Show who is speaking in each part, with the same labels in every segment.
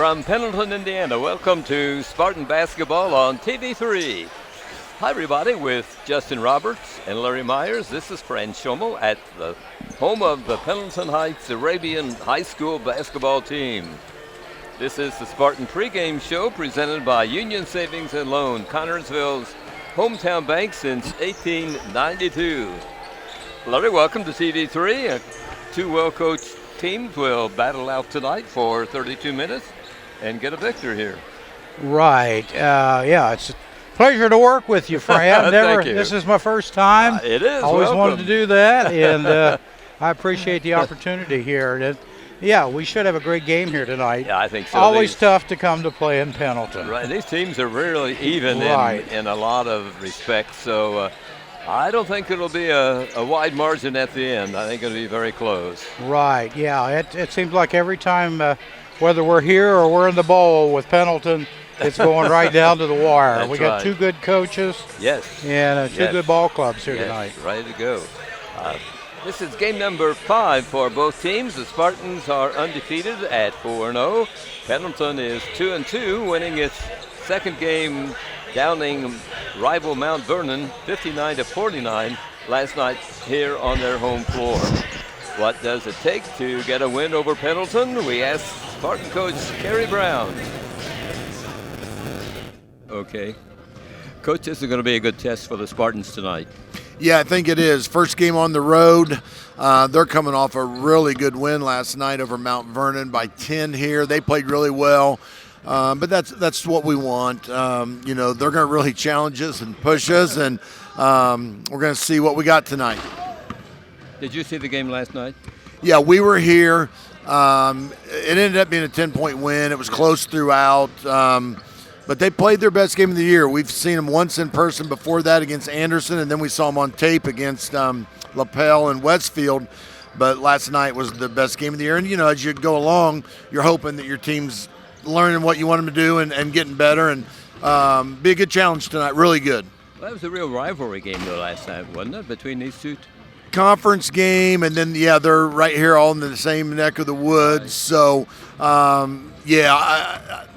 Speaker 1: from Pendleton, Indiana. Welcome to Spartan Basketball on TV3. Hi, everybody, with Justin Roberts and Larry Myers. This is Fran Schommel at the home of the Pendleton Heights Arabian High School basketball team. This is the Spartan pregame show presented by Union Savings and Loan, Connersville's hometown bank since 1892. Larry, welcome to TV3. Two well-coached teams will battle out tonight for 32 minutes and get a victor here.
Speaker 2: Right. It's a pleasure to work with you, Fran.
Speaker 1: Thank you.
Speaker 2: This is my first time.
Speaker 1: It is.
Speaker 2: Always
Speaker 1: welcome.
Speaker 2: wanted to do that, and I appreciate the opportunity here. We should have a great game here tonight.
Speaker 1: Yeah, I think so.
Speaker 2: Always tough to come to play in Pendleton.
Speaker 1: Right. These teams are really even in a lot of respects, so I don't think it'll be a wide margin at the end. I think it'll be very close.
Speaker 2: Right. Yeah. It seems like every time, whether we're here or we're in the bowl with Pendleton, it's going right down to the wire.
Speaker 1: That's
Speaker 2: we got
Speaker 1: right.
Speaker 2: two good coaches.
Speaker 1: Yes.
Speaker 2: And two good ball clubs here
Speaker 1: yes.
Speaker 2: tonight.
Speaker 1: Ready to go. This is game number 5 for both teams. The Spartans are undefeated at 4-0. Pendleton is 2-2, winning its second game, downing rival Mount Vernon 59-49 last night here on their home floor. What does it take to get a win over Pendleton? We asked Spartan coach Kerry Brown. Okay. Coach, this is going to be a good test for the Spartans tonight.
Speaker 3: Yeah, I think it is. First game on the road. They're coming off a really good win last night over Mount Vernon by 10 here. They played really well, but that's what we want. They're going to really challenge us and push us, and we're going to see what we got tonight.
Speaker 1: Did you see the game last night?
Speaker 3: Yeah, we were here. It ended up being a 10-point win. It was close throughout. But they played their best game of the year. We've seen them once in person before that against Anderson, and then we saw them on tape against LaPel and Westfield. But last night was the best game of the year. And, as you go along, you're hoping that your team's learning what you want them to do and getting better. And be a good challenge tonight, really good.
Speaker 1: Well, that was a real rivalry game, though, last night, wasn't it, between these two?
Speaker 3: Conference game, and then, they're right here all in the same neck of the woods. Right. So,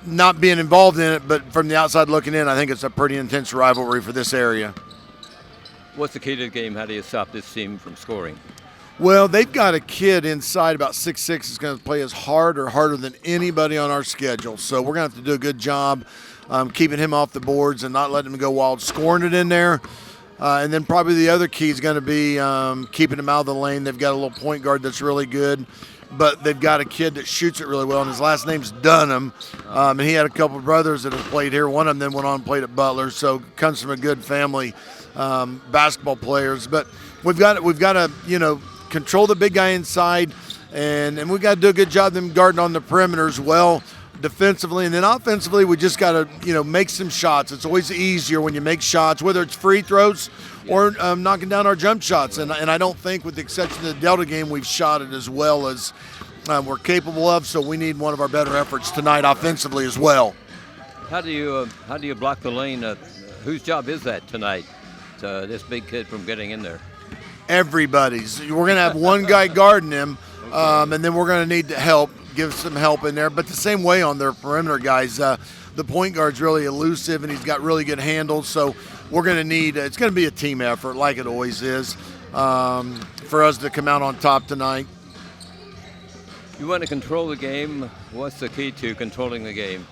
Speaker 3: not being involved in it, but from the outside looking in, I think it's a pretty intense rivalry for this area.
Speaker 1: What's the key to the game? How do you stop this team from scoring?
Speaker 3: Well, they've got a kid inside about 6'6" is going to play as hard or harder than anybody on our schedule. So we're going to have to do a good job keeping him off the boards and not letting him go wild, scoring it in there. And then probably the other key is going to be keeping him out of the lane. They've got a little point guard that's really good, but they've got a kid that shoots it really well, and his last name's Dunham. And he had a couple of brothers that have played here. One of them then went on and played at Butler, so comes from a good family, basketball players. But we've got to control the big guy inside, and we've got to do a good job of them guarding on the perimeter as well. Defensively, and then offensively, we just got to make some shots. It's always easier when you make shots, whether it's free throws or knocking down our jump shots. And I don't think, with the exception of the Delta game, we've shot it as well as we're capable of. So we need one of our better efforts tonight offensively as well.
Speaker 1: How do you block the lane? Whose job is that tonight? This big kid from getting in there.
Speaker 3: Everybody's. We're going to have one guy guarding him, and then we're going to need to give some help in there. But the same way on their perimeter guys, the point guard's really elusive and he's got really good handles. So we're going to need, it's going to be a team effort like it always is for us to come out on top tonight.
Speaker 1: You want to control the game. What's the key to controlling the game?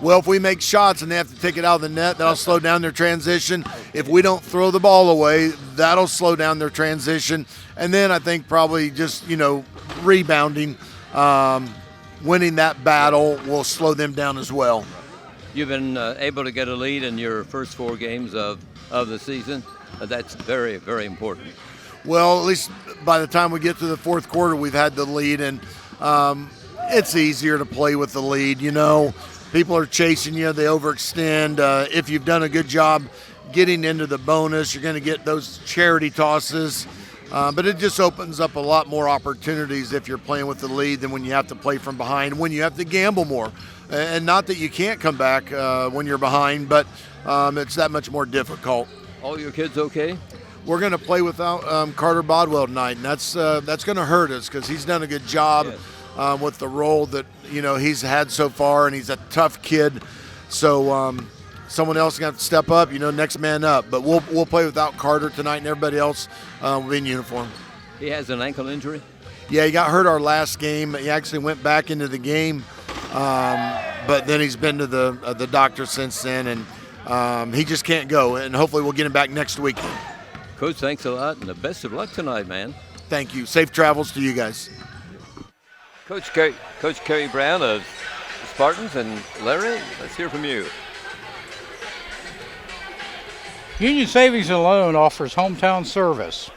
Speaker 3: Well, if we make shots and they have to take it out of the net, that'll slow down their transition. If we don't throw the ball away, that'll slow down their transition. And then I think probably just, rebounding, winning that battle will slow them down as well.
Speaker 1: You've been able to get a lead in your first 4 games of the season. That's very, very important.
Speaker 3: Well, at least by the time we get to the fourth quarter, we've had the lead, and it's easier to play with the lead. People are chasing you. They overextend. If you've done a good job getting into the bonus, you're going to get those charity tosses. But it just opens up a lot more opportunities if you're playing with the lead than when you have to play from behind, when you have to gamble more. And not that you can't come back when you're behind, but it's that much more difficult.
Speaker 1: All your kids okay?
Speaker 3: We're going to play without Carter Bodwell tonight, and that's going to hurt us because he's done a good job.
Speaker 1: Yes.
Speaker 3: with the role that he's had so far, and he's a tough kid. So someone else is going to have to step up. Next man up. But we'll play without Carter tonight, and everybody else will be in uniform.
Speaker 1: He has an ankle injury?
Speaker 3: Yeah, he got hurt our last game. He actually went back into the game, but then he's been to the doctor since then, and he just can't go. And hopefully we'll get him back next week.
Speaker 1: Coach, thanks a lot, and the best of luck tonight, man.
Speaker 3: Thank you. Safe travels to you guys.
Speaker 1: Coach Kerry Brown of Spartans, and Larry, let's hear from you.
Speaker 2: Union Savings and Loan offers hometown service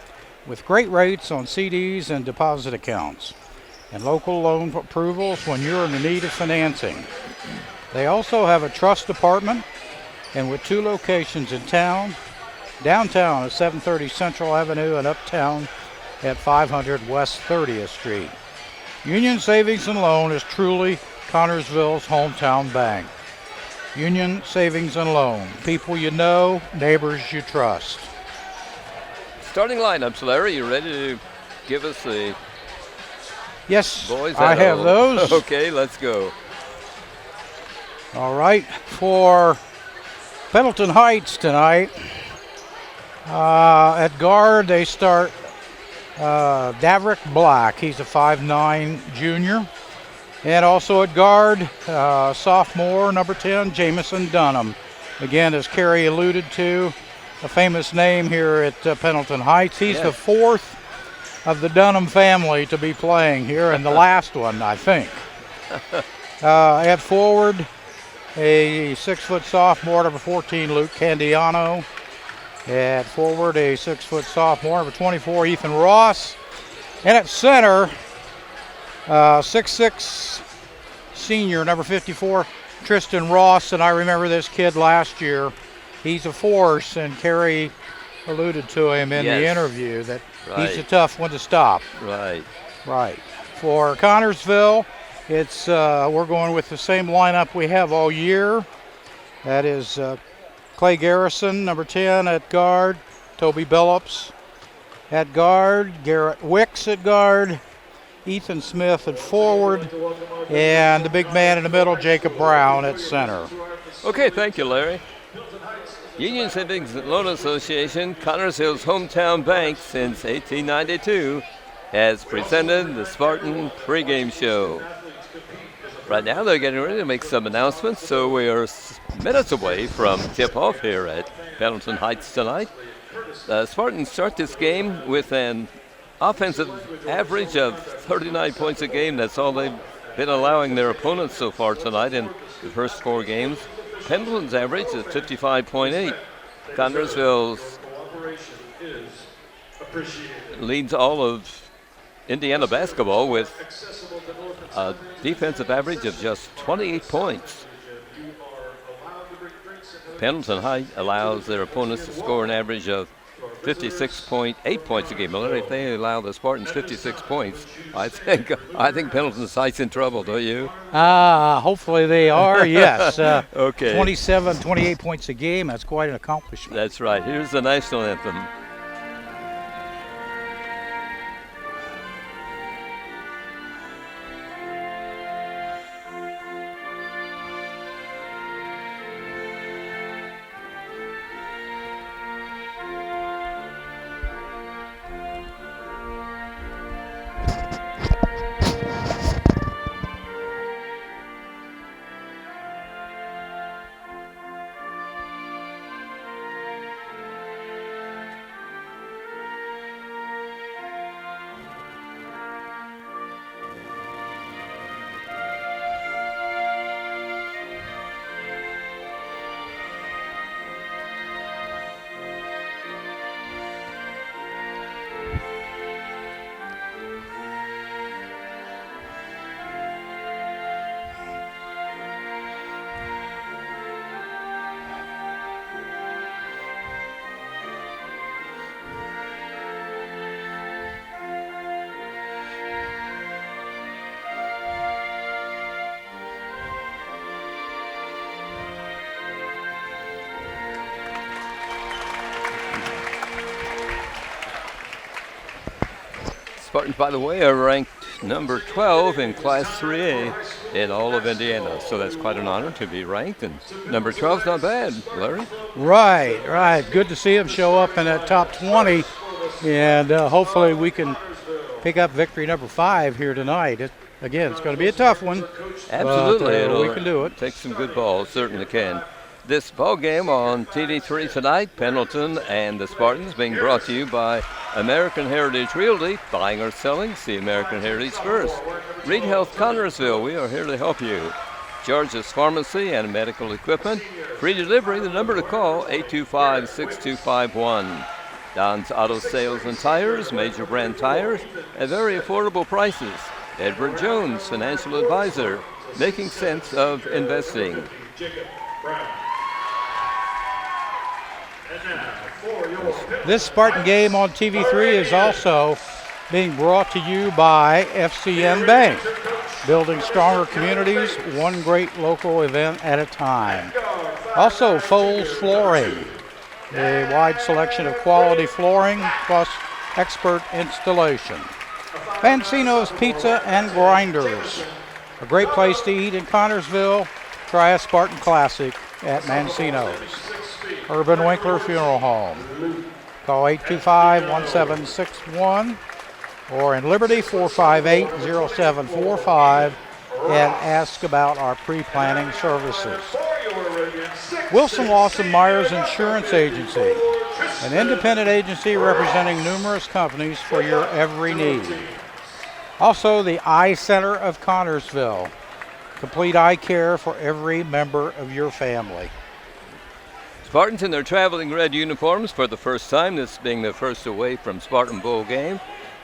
Speaker 2: with great rates on CDs and deposit accounts and local loan approvals when you're in the need of financing. They also have a trust department, and with 2 locations in town, downtown at 730 Central Avenue and uptown at 500 West 30th Street. Union Savings and Loan is truly Connorsville's hometown bank. Union Savings and Loan. People you know, neighbors you trust.
Speaker 1: Starting lineups, Larry, you ready to give us the
Speaker 2: Yes,
Speaker 1: boys?
Speaker 2: I have those.
Speaker 1: Okay, let's go.
Speaker 2: All right, for Pendleton Heights tonight, at guard they start Davrick Black. He's a 5'9" junior. And also at guard, sophomore, number 10, Jamison Dunham. Again, as Kerry alluded to, a famous name here at Pendleton Heights. He's the 4th of the Dunham family to be playing here, and the last one, I think. At forward, a 6-foot sophomore, number 14, Luke Candiano. At forward, a 6-foot sophomore, number 24, Ethan Ross. And at center, 6'6" senior, number 54, Tristan Ross. And I remember this kid last year. He's a force, and Kerry alluded to him in the interview that he's a tough one to stop.
Speaker 1: Right.
Speaker 2: For Connorsville, it's we're going with the same lineup we have all year. That is Clay Garrison, number 10 at guard, Toby Billups at guard, Garrett Wicks at guard, Ethan Smith at forward, and the big man in the middle, Jacob Brown, at center.
Speaker 1: Okay, thank you, Larry. Union Savings and Loan Association, Connorsville's hometown bank since 1892, has presented the Spartan pregame show. Right now they're getting ready to make some announcements, so we are minutes away from tip-off here at Pendleton Heights tonight. The Spartans start this game with an offensive average of 39 points a game. That's all they've been allowing their opponents so far tonight in the first 4 games. Pendleton's average is 55.8. Connorsville's leads all of Indiana basketball with a defensive average of just 28 points. Pendleton High allows their opponents to score an average of 56.8 points a game. If they allow the Spartans 56 points, I think Pendleton Heights in trouble, don't you?
Speaker 2: Hopefully they are, yes.
Speaker 1: Okay.
Speaker 2: 28 points a game, that's quite an accomplishment.
Speaker 1: That's right. Here's the national anthem. Spartans, by the way, are ranked number 12 in Class 3A in all of Indiana. So that's quite an honor to be ranked. And number 12 is not bad, Larry.
Speaker 2: Right. Good to see him show up in that top 20. And hopefully we can pick up victory number 5 here tonight. Again, it's going to be a tough one.
Speaker 1: Absolutely.
Speaker 2: But, we can do it.
Speaker 1: Take some good balls, certainly can. This ball game on TV3 tonight, Pendleton and the Spartans, being brought to you by American Heritage Realty. Buying or selling, see American Heritage first. Reed Health Connorsville, we are here to help you. George's Pharmacy and Medical Equipment. Free delivery, the number to call, 825-6251. Don's Auto Sales and Tires, major brand tires at very affordable prices. Edward Jones, financial advisor, making sense of investing.
Speaker 2: This Spartan game on TV3 is also being brought to you by FCN Bank, building stronger communities, one great local event at a time. Also, Foles Flooring, a wide selection of quality flooring plus expert installation. Mancino's Pizza and Grinders, a great place to eat in Connorsville. Try a Spartan Classic at Mancino's. Urban Winkler Funeral Home. Call 825-1761 or in Liberty 458-0745 and ask about our pre-planning services. Wilson Lawson Myers Insurance Agency, an independent agency representing numerous companies for your every need. Also, the Eye Center of Connorsville, complete eye care for every member of your family.
Speaker 1: Spartans in their traveling red uniforms for the first time, this being the first away from Spartan Bowl game.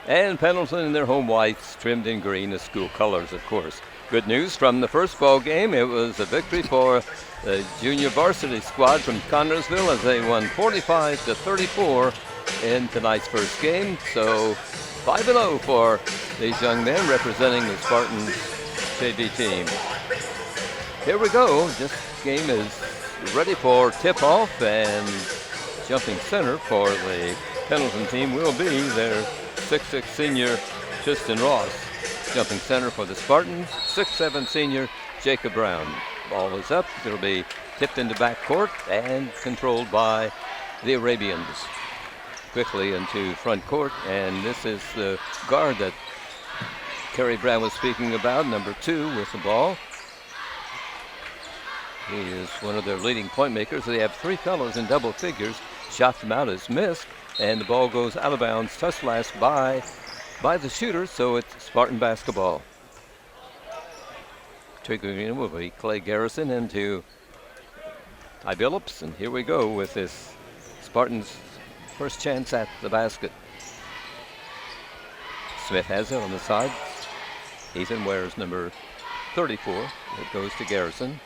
Speaker 1: And Pendleton in their home whites, trimmed in green, the school colors, of course. Good news from the first ball game. It was a victory for the junior varsity squad from Connorsville as they won 45-34 in tonight's first game. So 5-0 for these young men representing the Spartans JV team. Here we go. This game is ready for tip-off, and jumping center for the Pendleton team will be their 6'6" senior Tristan Ross. Jumping center for the Spartans, 6'7" senior Jacob Brown. Ball is up. It'll be tipped into backcourt and controlled by the Arabians. Quickly into front court, and this is the guard that Kerry Brown was speaking about, number 2 with the ball. He is one of their leading point makers. They have 3 fellows in double figures. Shot from out is missed, and the ball goes out of bounds, touched last by the shooter, so it's Spartan basketball. Triggering in will be Clay Garrison into Ty Billups, and here we go with this Spartans' first chance at the basket. Smith has it on the side. Ethan wears number 34. It goes to Garrison.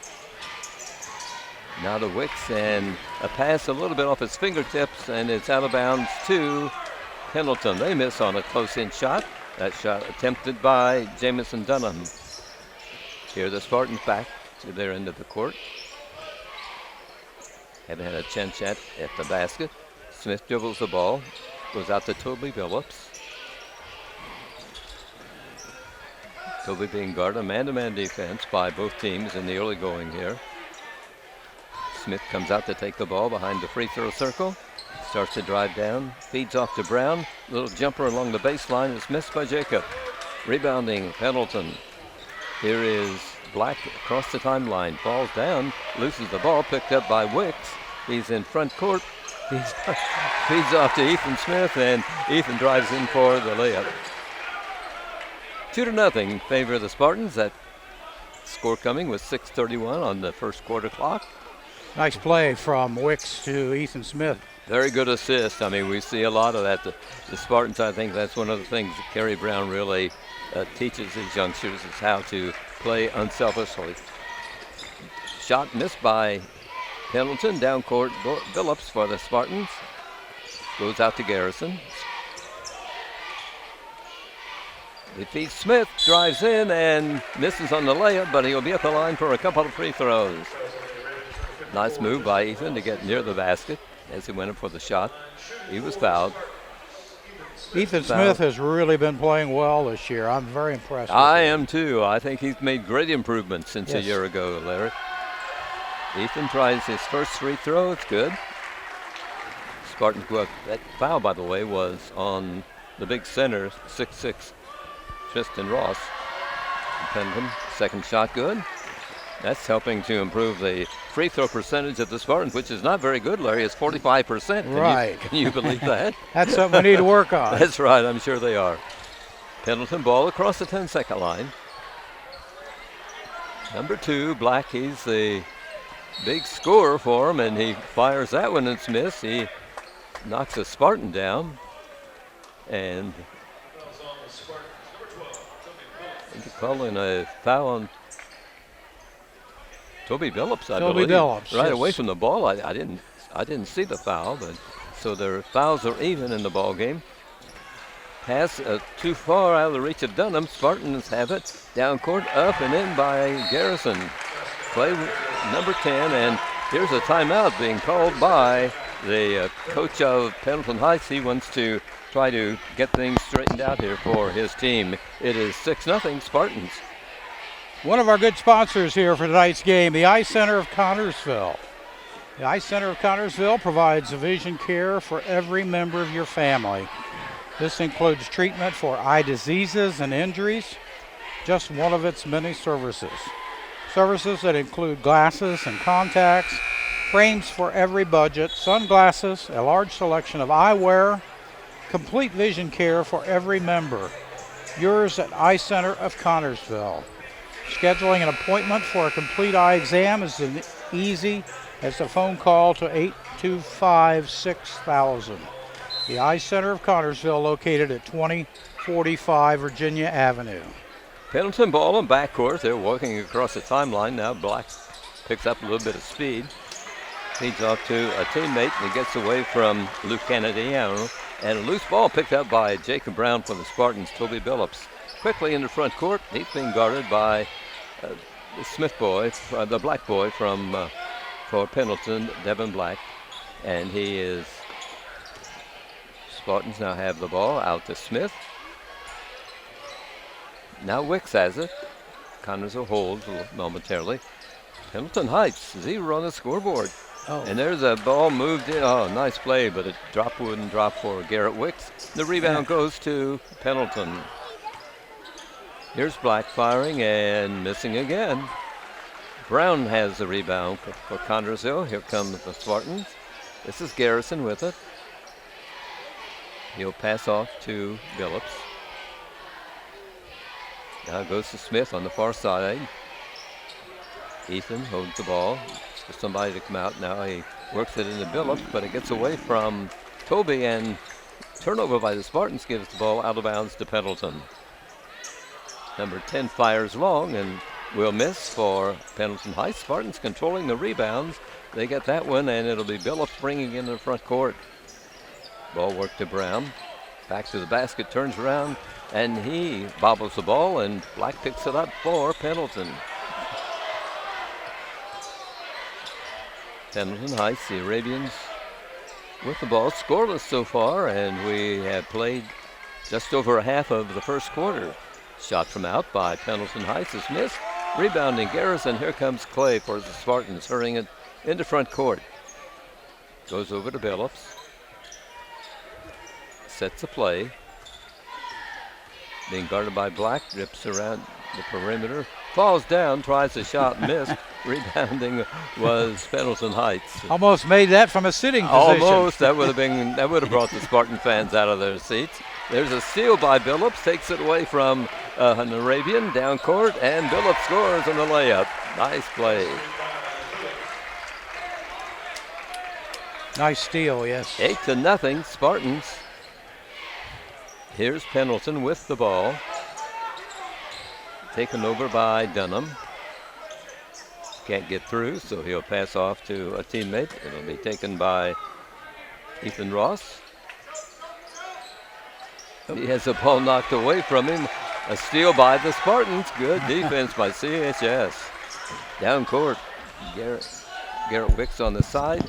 Speaker 1: Now to Wicks, and a pass a little bit off his fingertips, and it's out of bounds to Pendleton. They miss on a close-in shot. That shot attempted by Jamison Dunham. Here the Spartans back to their end of the court. Haven't had a chance yet at the basket. Smith dribbles the ball, goes out to Toby Billups. Toby being guarded, man-to-man defense by both teams in the early going here. Smith comes out to take the ball behind the free throw circle. Starts to drive down, feeds off to Brown. Little jumper along the baseline is missed by Jacob. Rebounding Pendleton. Here is Black across the timeline. Falls down, loses the ball, picked up by Wicks. He's in front court. He feeds off to Ethan Smith, and Ethan drives in for the layup. 2-0 in favor of the Spartans. That score coming with 6:31 on the first quarter clock.
Speaker 2: Nice play from Wicks to Ethan Smith.
Speaker 1: Very good assist. I mean, we see a lot of that. The Spartans, I think that's one of the things that Kerry Brown really teaches his youngsters is how to play unselfishly. Shot missed by Pendleton. Down court, Billups for the Spartans. Goes out to Garrison. Defeats Smith, drives in and misses on the layup, but he'll be at the line for a couple of free throws. Nice move by Ethan to get near the basket as he went up for the shot. He was fouled.
Speaker 2: Ethan
Speaker 1: foul.
Speaker 2: Smith has really been playing well this year. I'm very impressed with
Speaker 1: I
Speaker 2: him.
Speaker 1: am too. I think he's made great improvements since a
Speaker 2: Yes.
Speaker 1: year ago, Larry. Ethan tries his first free throw. It's good. Spartans go up. That foul, by the way, was on the big center, 6'6", Tristan Ross. Pendleton, second shot good. That's helping to improve the free throw percentage of the Spartans, which is not very good, Larry. It's 45%.
Speaker 2: Right.
Speaker 1: Can you believe that?
Speaker 2: That's something we need to work on.
Speaker 1: That's right. I'm sure they are. Pendleton ball across the 10-second line. Number 2, Black, he's the big scorer for him, and he fires that one and it's missed. He knocks a Spartan down, and calling a foul on Toby Billups, I believe.
Speaker 2: Toby Billups,
Speaker 1: right
Speaker 2: yes.
Speaker 1: away from the ball. I didn't see the foul, but so their fouls are even in the ball game. Pass too far out of the reach of Dunham. Spartans have it down court, up and in by Garrison. Play number 10, and here's a timeout being called by the coach of Pendleton Heights. He wants to try to get things straightened out here for his team. It is 6-0 Spartans.
Speaker 2: One of our good sponsors here for tonight's game, the Eye Center of Connersville. The Eye Center of Connersville provides vision care for every member of your family. This includes treatment for eye diseases and injuries, just one of its many services. Services that include glasses and contacts, frames for every budget, sunglasses, a large selection of eyewear, complete vision care for every member. Yours at Eye Center of Connersville. Scheduling an appointment for a complete eye exam is as easy as a phone call to 825-6000. The Eye Center of Connersville, located at 2045 Virginia Avenue.
Speaker 1: Pendleton ball in backcourt. They're walking across the timeline now. Black picks up a little bit of speed. Feeds off to a teammate, and he gets away from Luke Canadiano. And a loose ball picked up by Jacob Brown from the Spartans, Toby Billups. Quickly in the front court. He's being guarded by the Smith boy, the Black boy for Pendleton, Devin Black. And he is... Spartans now have the ball out to Smith. Now Wicks has it. Connersville holds momentarily. Pendleton Heights, 0 on the scoreboard.
Speaker 2: Oh.
Speaker 1: And there's a ball moved in. Oh, nice play, but it wouldn't drop for Garrett Wicks. The rebound goes to Pendleton. Here's Black firing and missing again. Brown has the rebound for Connersville. Here comes the Spartans. This is Garrison with it. He'll pass off to Billups. Now goes to Smith on the far side. Ethan holds the ball for somebody to come out. Now he works it into Billups, but it gets away from Toby, and turnover by the Spartans gives the ball out of bounds to Pendleton. Number 10 fires long and will miss for Pendleton Heights. Spartans controlling the rebounds. They get that one, and it'll be Billups bringing in the front court. Ball work to Brown. Back to the basket, turns around, and he bobbles the ball, and Black picks it up for Pendleton. Pendleton Heights, the Arabians with the ball, scoreless so far, and we have played just over a half of the first quarter. Shot from out by Pendleton Heights is missed. Rebounding Garrison. Here comes Clay for the Spartans, hurrying it into front court. Goes over to Billups. Sets a play. Being guarded by Black, drips around the perimeter, falls down, tries a shot, missed. Rebounding was Pendleton Heights.
Speaker 2: Almost made that from a sitting position.
Speaker 1: Almost. That would have brought the Spartan fans out of their seats. There's a steal by Billups, takes it away from an Arabian down court, and Billups scores on the layup. Nice play.
Speaker 2: Nice steal, yes.
Speaker 1: 8-0 Spartans. Here's Pendleton with the ball. Taken over by Dunham. Can't get through, so he'll pass off to a teammate. It'll be taken by Ethan Ross. He has the ball knocked away from him. A steal by the Spartans. Good defense by CHS. Down court. Garrett Wicks on the side.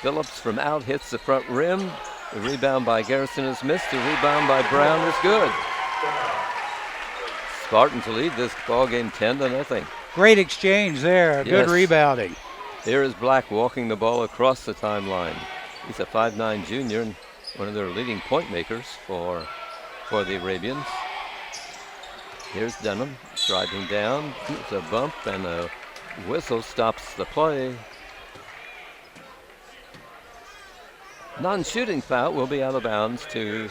Speaker 1: Billups from out hits the front rim. The rebound by Garrison is missed. The rebound by Brown is good. Spartans lead this ball game 10-0.
Speaker 2: Great exchange there.
Speaker 1: Yes.
Speaker 2: Good rebounding.
Speaker 1: Here is Black walking the ball across the timeline. He's a 5'9" junior and one of their leading point makers for the Arabians. Here's Dunham driving down. It's a bump and a whistle stops the play. Non-shooting foul will be out of bounds to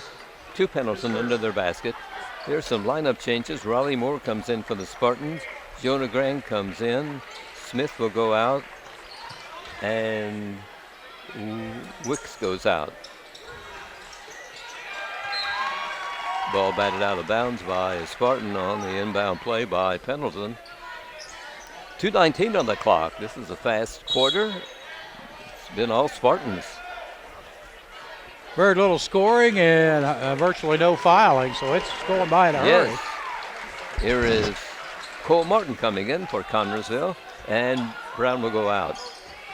Speaker 1: Pendleton under their basket. Here's some lineup changes. Raleigh Moore comes in for the Spartans. Jonah Grant comes in. Smith will go out. And Wicks goes out. Ball batted out of bounds by Spartan on the inbound play by Pendleton. 2:19 on the clock. This is a fast quarter. It's been all Spartans.
Speaker 2: Very little scoring and virtually no fouling, so it's going by in a hurry.
Speaker 1: Yes. Here is Cole Martin coming in for Connersville, and Brown will go out.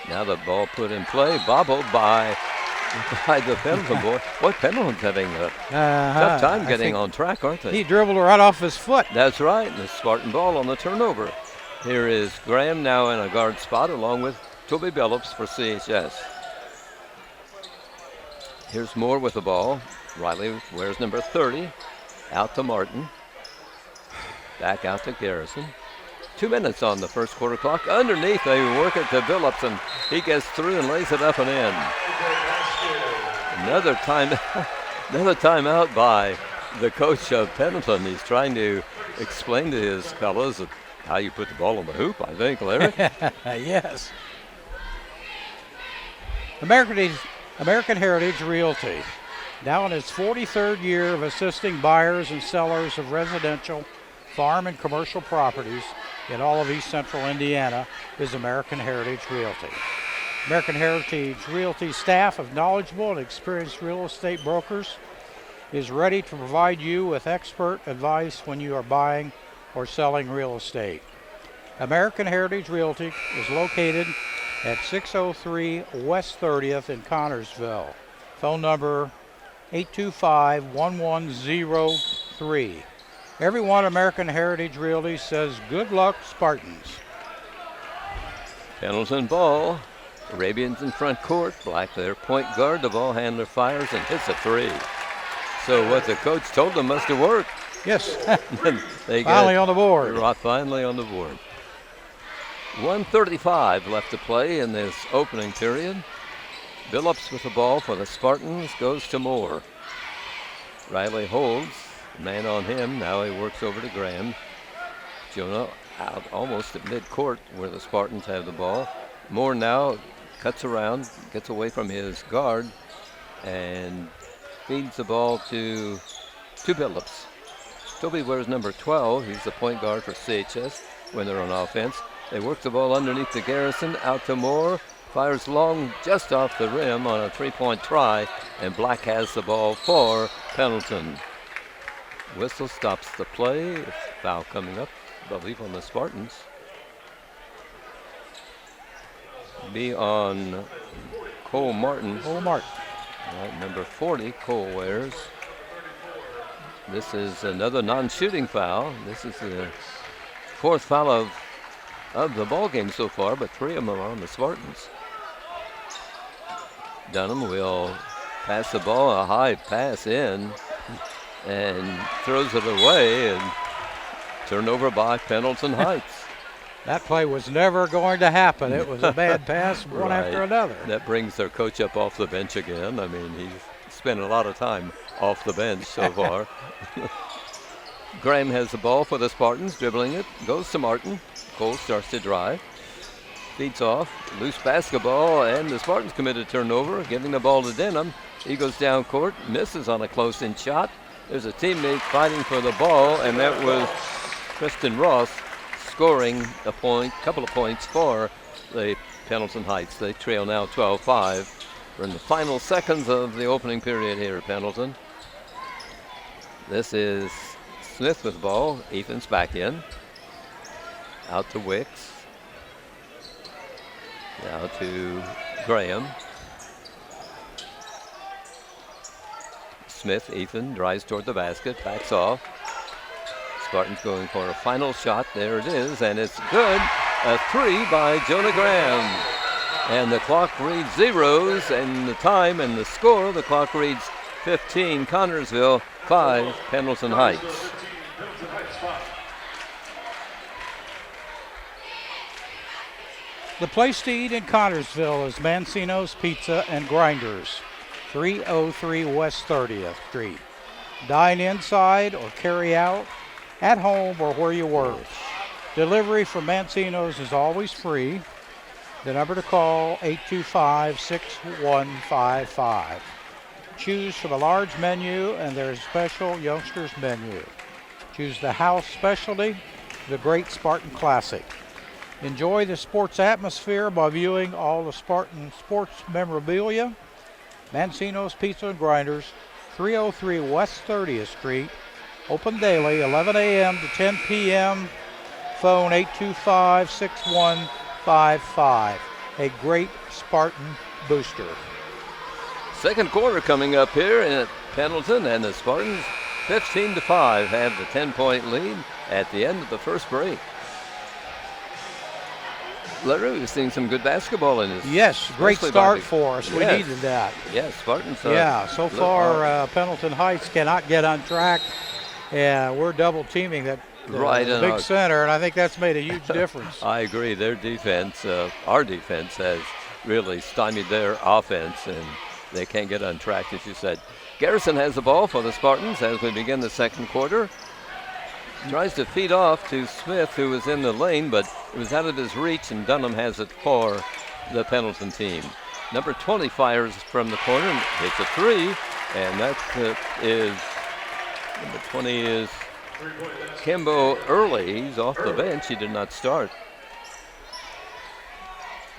Speaker 1: Now the ball put in play, bobbled by the Pendleton boy. Boy, Pendleton's having a tough time getting on track, aren't they?
Speaker 2: He dribbled right off his foot.
Speaker 1: That's right, the Spartan ball on the turnover. Here is Graham now in a guard spot along with Toby Billups for CHS. Here's Moore with the ball. Riley wears number 30. Out to Martin. Back out to Garrison. 2 minutes on the first quarter clock. Underneath, they work it to Billups, and he gets through and lays it up and in. Another timeout by the coach of Pendleton. He's trying to explain to his fellows how you put the ball on the hoop, I think, Larry.
Speaker 2: Yes. American Heritage Realty, now in its 43rd year of assisting buyers and sellers of residential, farm, and commercial properties in all of East Central Indiana, is American Heritage Realty. American Heritage Realty staff of knowledgeable and experienced real estate brokers is ready to provide you with expert advice when you are buying or selling real estate. American Heritage Realty is located at 603 West 30th in Connersville. Phone number 825-1103. Everyone at American Heritage Realty says good luck, Spartans.
Speaker 1: Pendleton ball. Arabians in front court. Black, their point guard. The ball handler fires and hits a three. So what the coach told them must have worked.
Speaker 2: Yes.
Speaker 1: They
Speaker 2: finally on the board.
Speaker 1: Finally on the board. 1:35 left to play in this opening period. Billups with the ball for the Spartans goes to Moore. Riley holds. Man on him. Now he works over to Graham. Jonah out almost at midcourt where the Spartans have the ball. Moore now cuts around, gets away from his guard, and feeds the ball to Billups. Toby wears number 12. He's the point guard for CHS when they're on offense. They work the ball underneath the Garrison, out to Moore. Fires long just off the rim on a three-point try, and Black has the ball for Pendleton. Whistle stops the play. Foul coming up, I believe, on the Spartans. Be on Cole Martin.
Speaker 2: Cole Martin.
Speaker 1: Right, number 40, Cole wears. This is another non-shooting foul. This is the fourth foul of the ball game so far, but 3 of them are on the Spartans. Dunham will pass the ball, a high pass in, and throws it away, and turned over by Pendleton Heights.
Speaker 2: That play was never going to happen. It was a bad pass, one after another.
Speaker 1: That brings their coach up off the bench again. I mean, he's spent a lot of time off the bench so far. Graham has the ball for the Spartans, dribbling it, goes to Martin. Cole starts to drive, feeds off, loose basketball, and the Spartans committed turnover, giving the ball to Denham. He goes down court, misses on a close-in shot. There's a teammate fighting for the ball, and that was Kristen Ross scoring a couple of points for the Pendleton Heights. They trail now 12-5. We're in the final seconds of the opening period here at Pendleton. This is Smith with the ball. Ethan's back in. Out to Wicks. Now to Graham. Smith, Ethan, drives toward the basket, backs off. Spartans going for a final shot. There it is, and it's good. A 3 by Jonah Graham. And the clock reads zeros, and the time and the score, the clock reads 15, Connersville, 5, Pendleton Heights.
Speaker 2: The place to eat in Connersville is Mancino's Pizza and Grinders, 303 West 30th Street. Dine inside or carry out, at home or where you work. Delivery from Mancino's is always free. The number to call, 825-6155. Choose from a large menu and their special youngsters menu. Choose the house specialty, the Great Spartan Classic. Enjoy the sports atmosphere by viewing all the Spartan sports memorabilia. Mancino's Pizza and Grinders, 303 West 30th Street. Open daily, 11 a.m. to 10 p.m. Phone 825-6155. A Great Spartan booster.
Speaker 1: Second quarter coming up here at Pendleton, and the Spartans 15-5 have the 10-point lead at the end of the first break. Larry, we've seen some good basketball in this.
Speaker 2: Yes, great start for us. We
Speaker 1: Yes.
Speaker 2: needed that.
Speaker 1: Yes, Spartans.
Speaker 2: So far Pendleton Heights cannot get on track, and we're double teaming that big center, and I think that's made a huge difference.
Speaker 1: I agree. Their defense, our defense, has really stymied their offense, and they can't get on track, as you said. Garrison has the ball for the Spartans as we begin the second quarter. Tries to feed off to Smith, who was in the lane, but it was out of his reach, and Dunham has it for the Pendleton team. Number 20 fires from the corner and hits a 3, and that is, number 20 is Kimbo Early. He's off the bench. He did not start.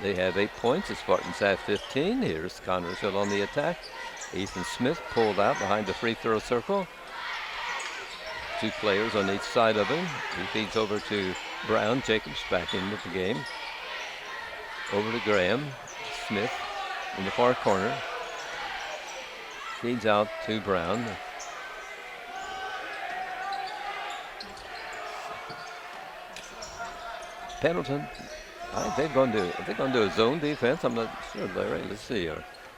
Speaker 1: They have 8 points. The Spartans have 15. Here's Connersville on the attack. Ethan Smith pulled out behind the free throw circle. 2 players on each side of him. He feeds over to Brown. Jacobs back in with the game. Over to Graham. Smith in the far corner. Feeds out to Brown. Pendleton, I think they're going to do a zone defense. I'm not sure, Larry. Let's see.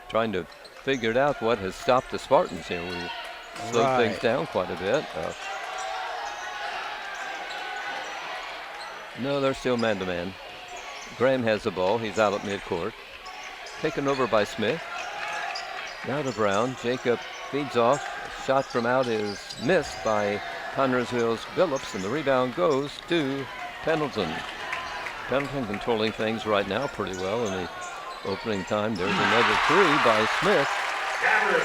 Speaker 1: Trying to figure it out what has stopped the Spartans here. We slowed things down quite a bit. No, they're still man-to-man. Graham has the ball. He's out at midcourt. Taken over by Smith. Now to Brown. Jacob feeds off. Shot from out is missed by Connersville's Phillips, and the rebound goes to Pendleton. Pendleton controlling things right now pretty well in the opening time. There's another 3 by Smith.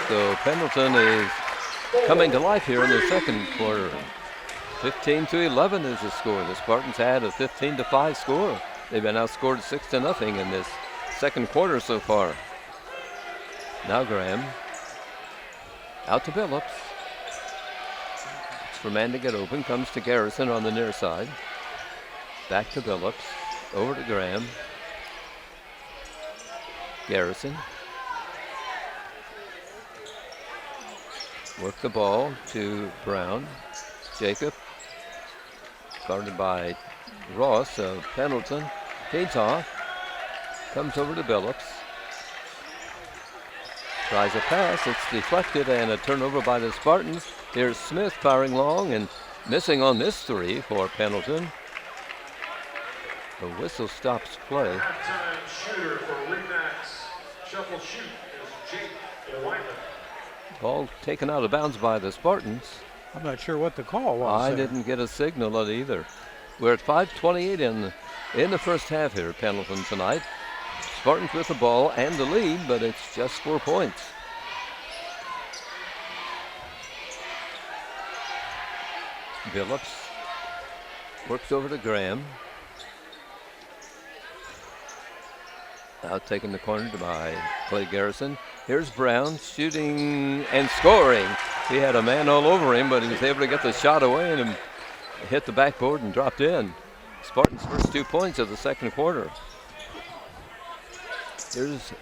Speaker 1: So Pendleton is coming to life here in the second quarter. 15-11 is the score. The Spartans had a 15-5 score. They've been outscored 6-0 in this second quarter so far. Now Graham. Out to Phillips. It's for man to get open. Comes to Garrison on the near side. Back to Phillips. Over to Graham. Garrison. Work the ball to Brown. Jacob. Guarded by Ross of Pendleton. Feeds off. Comes over to Phillips. Tries a pass. It's deflected and a turnover by the Spartans. Here's Smith firing long and missing on this 3 for Pendleton. The whistle stops play.
Speaker 4: Shooter for Remax. Shuffle shoot is Jake Whiteman.
Speaker 1: Ball taken out of bounds by the Spartans.
Speaker 2: I'm not sure what the call was.
Speaker 1: I didn't get a signal on either. We're at 5:28 in the first half here at Pendleton tonight. Spartans with the ball and the lead, but it's just 4 points. Phillips works over to Graham. Out taking the corner by Clay Garrison. Here's Brown shooting and scoring. He had a man all over him, but he was able to get the shot away and hit the backboard and dropped in. Spartans' first 2 points of the second quarter. Here's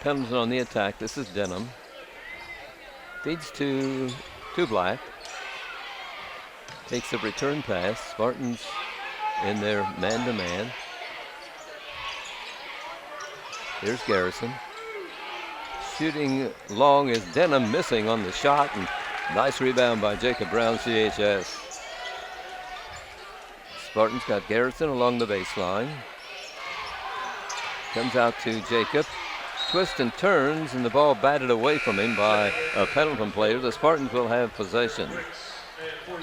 Speaker 1: Pendleton on the attack. This is Denham. Feeds to Black. Takes the return pass. Spartans in their man-to-man. Here's Garrison. Shooting long is Denham, missing on the shot, and nice rebound by Jacob Brown, CHS. Spartans got Garrison along the baseline. Comes out to Jacob. Twists and turns, and the ball batted away from him by a Pendleton player. The Spartans will have possession.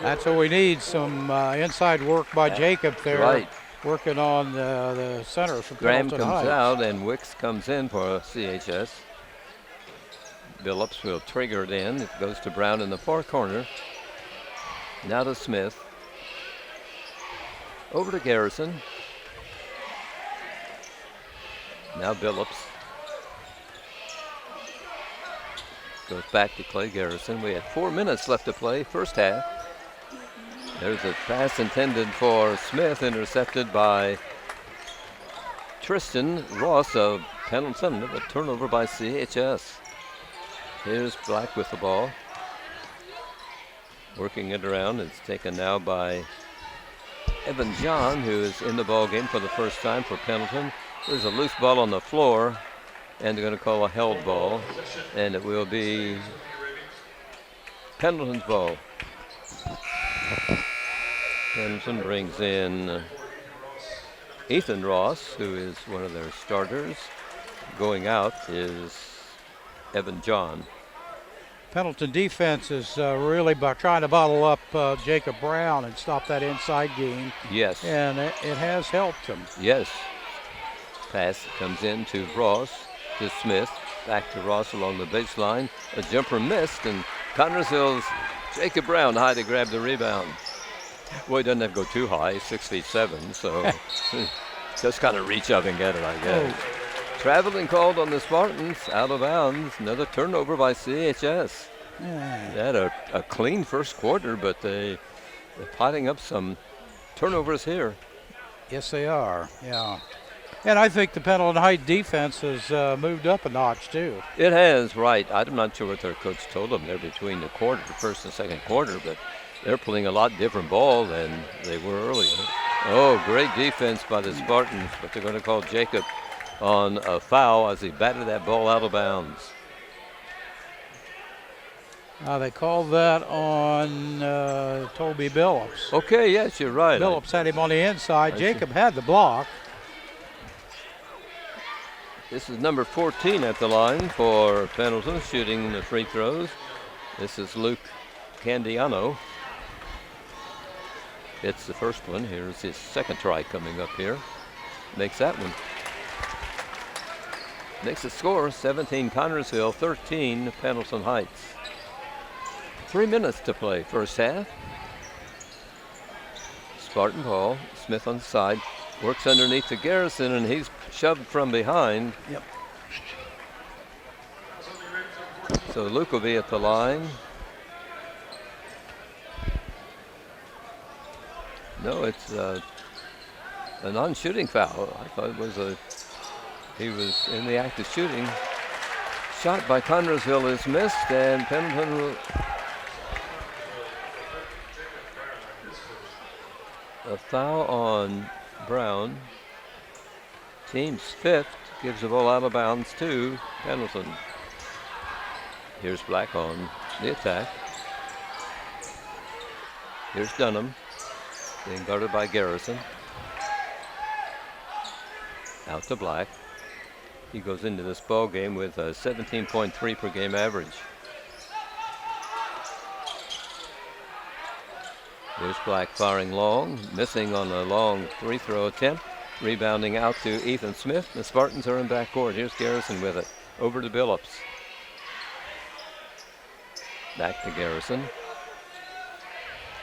Speaker 2: That's what we need, some inside work by Jacob there.
Speaker 1: Right.
Speaker 2: Working on the center for
Speaker 1: Graham
Speaker 2: Pendleton
Speaker 1: comes
Speaker 2: Heights.
Speaker 1: out, and Wicks comes in for CHS. Billups will trigger it in. It goes to Brown in the far corner. Now to Smith. Over to Garrison. Now Billups. Goes back to Clay Garrison. We had 4 minutes left to play, first half. There's a pass intended for Smith, intercepted by Tristan Ross of Pendleton. A turnover by CHS. Here's Black with the ball. Working it around. It's taken now by Evan John, who is in the ball game for the first time for Pendleton. There's a loose ball on the floor, and they're going to call a held ball, and it will be Pendleton's ball. Pendleton brings in Ethan Ross, who is one of their starters. Going out is Evan John.
Speaker 2: Pendleton defense is really trying to bottle up Jacob Brown and stop that inside game.
Speaker 1: Yes.
Speaker 2: And it has helped him.
Speaker 1: Yes. Pass comes in to Ross, to Smith, back to Ross along the baseline. A jumper missed, and Connersville's Jacob Brown high to grab the rebound. Well, he doesn't have to go too high, 6'7", so just kind of reach up and get it, I guess.
Speaker 2: Oh.
Speaker 1: Traveling called on the Spartans, out of bounds. Another turnover by CHS.
Speaker 2: Yeah.
Speaker 1: They had a clean first quarter, but they're potting up some turnovers here.
Speaker 2: Yes, they are. Yeah. And I think the Pendleton Heights defense has moved up a notch, too.
Speaker 1: It has, right. I'm not sure what their coach told them there between the first and second quarter, but they're playing a lot different ball than they were earlier. Oh, great defense by the Spartans, but they're going to call Jacob on a foul as he batted that ball out of bounds.
Speaker 2: They called that on Toby Billups.
Speaker 1: Okay, yes, you're right.
Speaker 2: Billups had him on the inside.
Speaker 1: I
Speaker 2: Jacob had the block.
Speaker 1: This is number 14 at the line for Pendleton, shooting the free throws. This is Luke Candiano. It's the first one. Here's his second try coming up here. Makes that one. Makes the score 17 Connersville, 13 Pendleton Heights. 3 minutes to play, first half. Spartan ball. Smith on the side. Works underneath to Garrison, and he's shoved from behind.
Speaker 2: Yep.
Speaker 1: So Luke will be at the line. No, it's a non-shooting foul. I thought it was he was in the act of shooting. Shot by Connersville is missed, and Pendleton will. A foul on Brown. Team's fifth, gives the ball out of bounds to Pendleton. Here's Black on the attack. Here's Dunham, being guarded by Garrison. Out to Black. He goes into this ball game with a 17.3 per game average. There's Black firing long, missing on a long free throw attempt. Rebounding out to Ethan Smith. The Spartans are in backcourt. Here's Garrison with it. Over to Billups. Back to Garrison.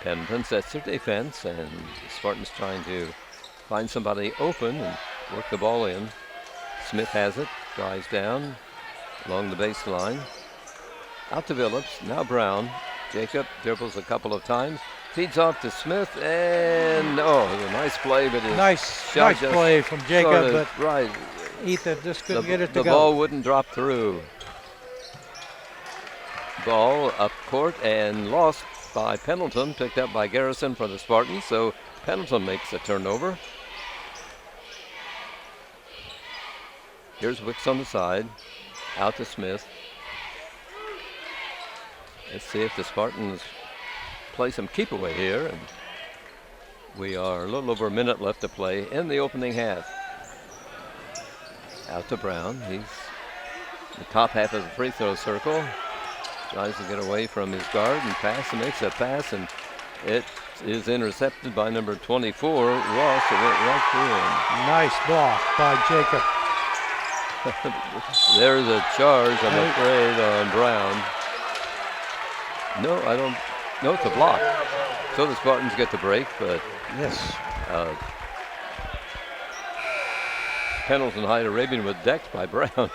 Speaker 1: Pendleton sets their defense, and the Spartans trying to find somebody open and work the ball in. Smith has it, drives down along the baseline. Out to Billups, now Brown. Jacob dribbles a couple of times, feeds off to Smith, and it was a nice play, but his
Speaker 2: Nice
Speaker 1: shot just
Speaker 2: play from Jacob,
Speaker 1: sort of-
Speaker 2: but
Speaker 1: right.
Speaker 2: Ethan just couldn't get it to
Speaker 1: The
Speaker 2: go.
Speaker 1: ball wouldn't drop through. Ball up court and lost by Pendleton, picked up by Garrison for the Spartans. So Pendleton makes a turnover. Here's Wicks on the side, out to Smith. Let's see if the Spartans play some keep away here. And we are a little over a minute left to play in the opening half. Out to Brown. He's the top half of the free throw circle. Tries to get away from his guard and makes a pass, and it is intercepted by number 24, Ross. It went right through him.
Speaker 2: Nice block by Jacob.
Speaker 1: There's a charge, I'm afraid, on Brown. No, I don't. No, it's a block. So the Spartans get the break, but
Speaker 2: yes,
Speaker 1: Pendleton High Arabian was decked by Brown.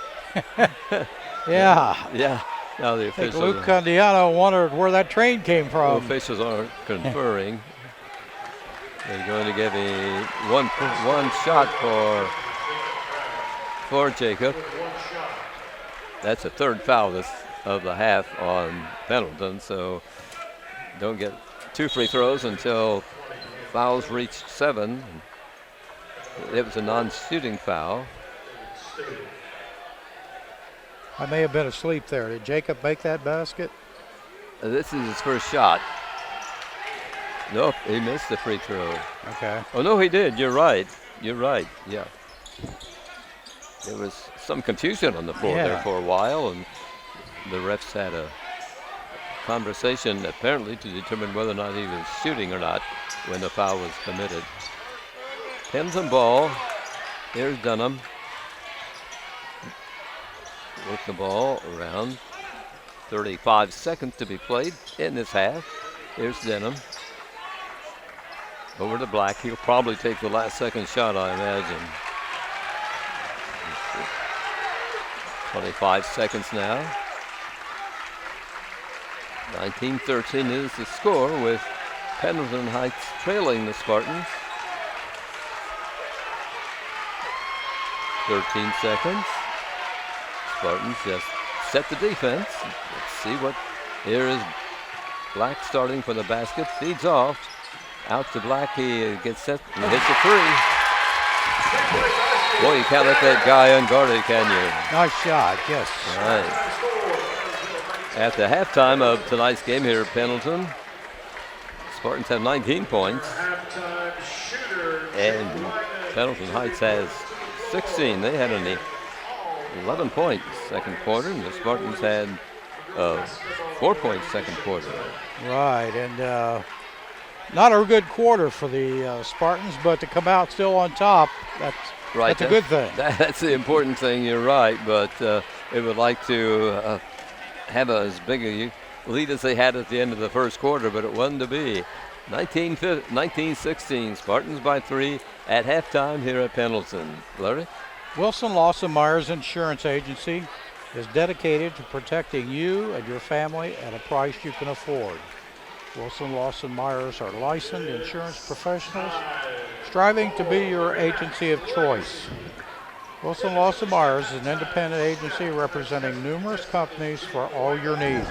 Speaker 2: Yeah.
Speaker 1: Yeah. Now the
Speaker 2: I think
Speaker 1: officials.
Speaker 2: Luke Candiano wondered where that train came
Speaker 1: The
Speaker 2: from.
Speaker 1: officials aren't conferring. They're going to give a one shot for Jacob. That's a third foul of the half on Pendleton, so don't get 2 free throws until fouls reach 7. It was a non-shooting foul.
Speaker 2: I may have been asleep there. Did Jacob make that basket?
Speaker 1: This is his first shot. Nope, he missed the free throw.
Speaker 2: Okay.
Speaker 1: Oh, no, he did. You're right. Yeah. There was some confusion on the floor there for a while, and the refs had a conversation apparently to determine whether or not he was shooting or not when the foul was committed. Pendleton ball. Here's Dunham. Work the ball around. 35 seconds to be played in this half. Here's Denham. Over to Black. He'll probably take the last second shot, I imagine. 25 seconds now. 19-13 is the score, with Pendleton Heights trailing the Spartans. 13 seconds. Spartans just set the defense. Let's see what. Here is Black starting for the basket. Feeds off. Out to Black. He gets set and hits a 3. Boy, you can't let that guy unguarded, can you?
Speaker 2: Nice shot, yes.
Speaker 1: All right. At the halftime of tonight's game here at Pendleton, Spartans have 19 points. And Pendleton Heights has 16. They had an 11 points second quarter, and the Spartans had 4 points second quarter.
Speaker 2: Right, and not a good quarter for the Spartans, but to come out still on top, that's a good thing.
Speaker 1: That's the important thing, you're right, but it would like to have as big a lead as they had at the end of the first quarter, but it wasn't to be. 19-16, Spartans by 3 at halftime here at Pendleton. Larry?
Speaker 2: Wilson Lawson Myers Insurance Agency is dedicated to protecting you and your family at a price you can afford. Wilson Lawson Myers are licensed insurance professionals striving to be your agency of choice. Wilson Lawson Myers is an independent agency representing numerous companies for all your needs.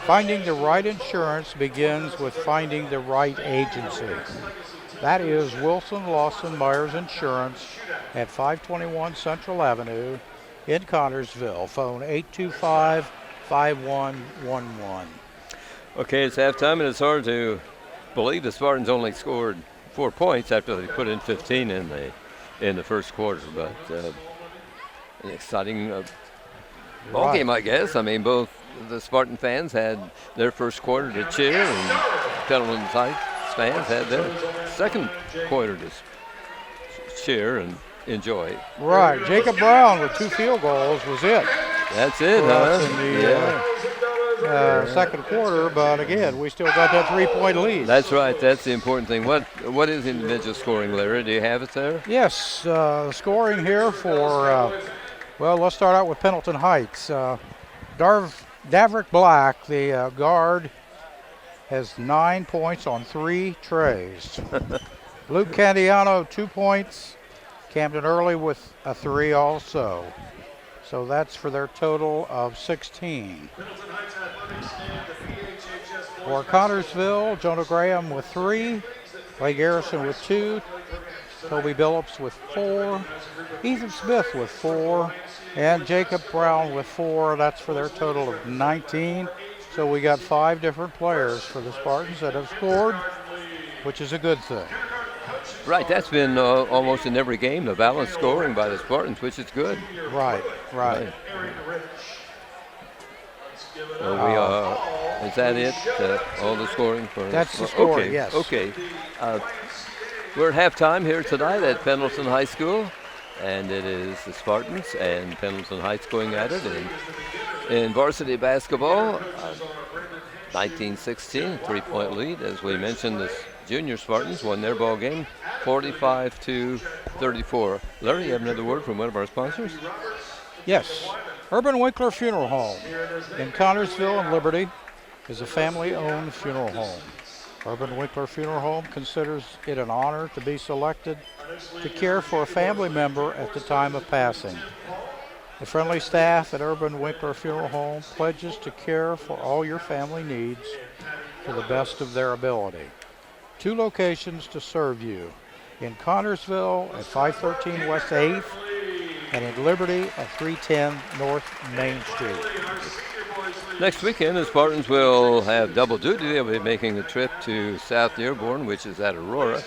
Speaker 2: Finding the right insurance begins with finding the right agency. That is Wilson Lawson Myers Insurance at 521 Central Avenue in Connersville. Phone 825-5111.
Speaker 1: Okay, it's halftime, and it's hard to believe the Spartans only scored 4 points after they put in 15 in the first quarter. But an exciting ball game, I guess. I mean, both the Spartan fans had their first quarter to cheer, and Pendleton Heights fans had their second quarter to cheer and enjoy.
Speaker 2: Right, Jacob Brown with 2 field goals was it.
Speaker 1: That's it, huh?
Speaker 2: In the second quarter, but again, we still got that 3-point lead.
Speaker 1: That's right. That's the important thing. What is individual scoring, Larry? Do you have it there?
Speaker 2: Yes, scoring here for, well, let's start out with Pendleton Heights. Davrick Black, the guard, has 9 points on 3 trays. Luke Candiano, 2 points. Camden Early with a 3 also. So that's for their total of 16.
Speaker 4: Pendleton Heights Athletics and the CHS
Speaker 2: For Connorsville, Jonah Graham with 3, Clay Garrison with 2, Toby Billups with 4, Ethan Smith with 4, and Jacob Brown with 4. That's for their total of 19. So we got 5 different players for the Spartans that have scored, which is a good thing.
Speaker 1: Right, that's been almost in every game, the balanced scoring by the Spartans, which is good.
Speaker 2: Right.
Speaker 1: So we are, is that it? All the scoring for
Speaker 2: That's the score,
Speaker 1: okay,
Speaker 2: yes.
Speaker 1: Okay. We're at halftime here tonight at Pendleton High School, and it is the Spartans and Pendleton Heights going at it in varsity basketball. 19-16, 3-point lead. As we mentioned, the junior Spartans won their ball game 45-34. Larry, you have another word from one of our sponsors?
Speaker 2: Yes. Urban Winkler Funeral Home in Connorsville and Liberty is a family-owned funeral home. Urban Winkler Funeral Home considers it an honor to be selected to care for a family member at the time of passing. The friendly staff at Urban Winkler Funeral Home pledges to care for all your family needs to the best of their ability. 2 locations to serve you, in Connorsville at 513 West 8th and in Liberty at 310 North Main Street.
Speaker 1: Next weekend, the Spartans will have double duty. They'll be making a trip to South Dearborn, which is at Aurora,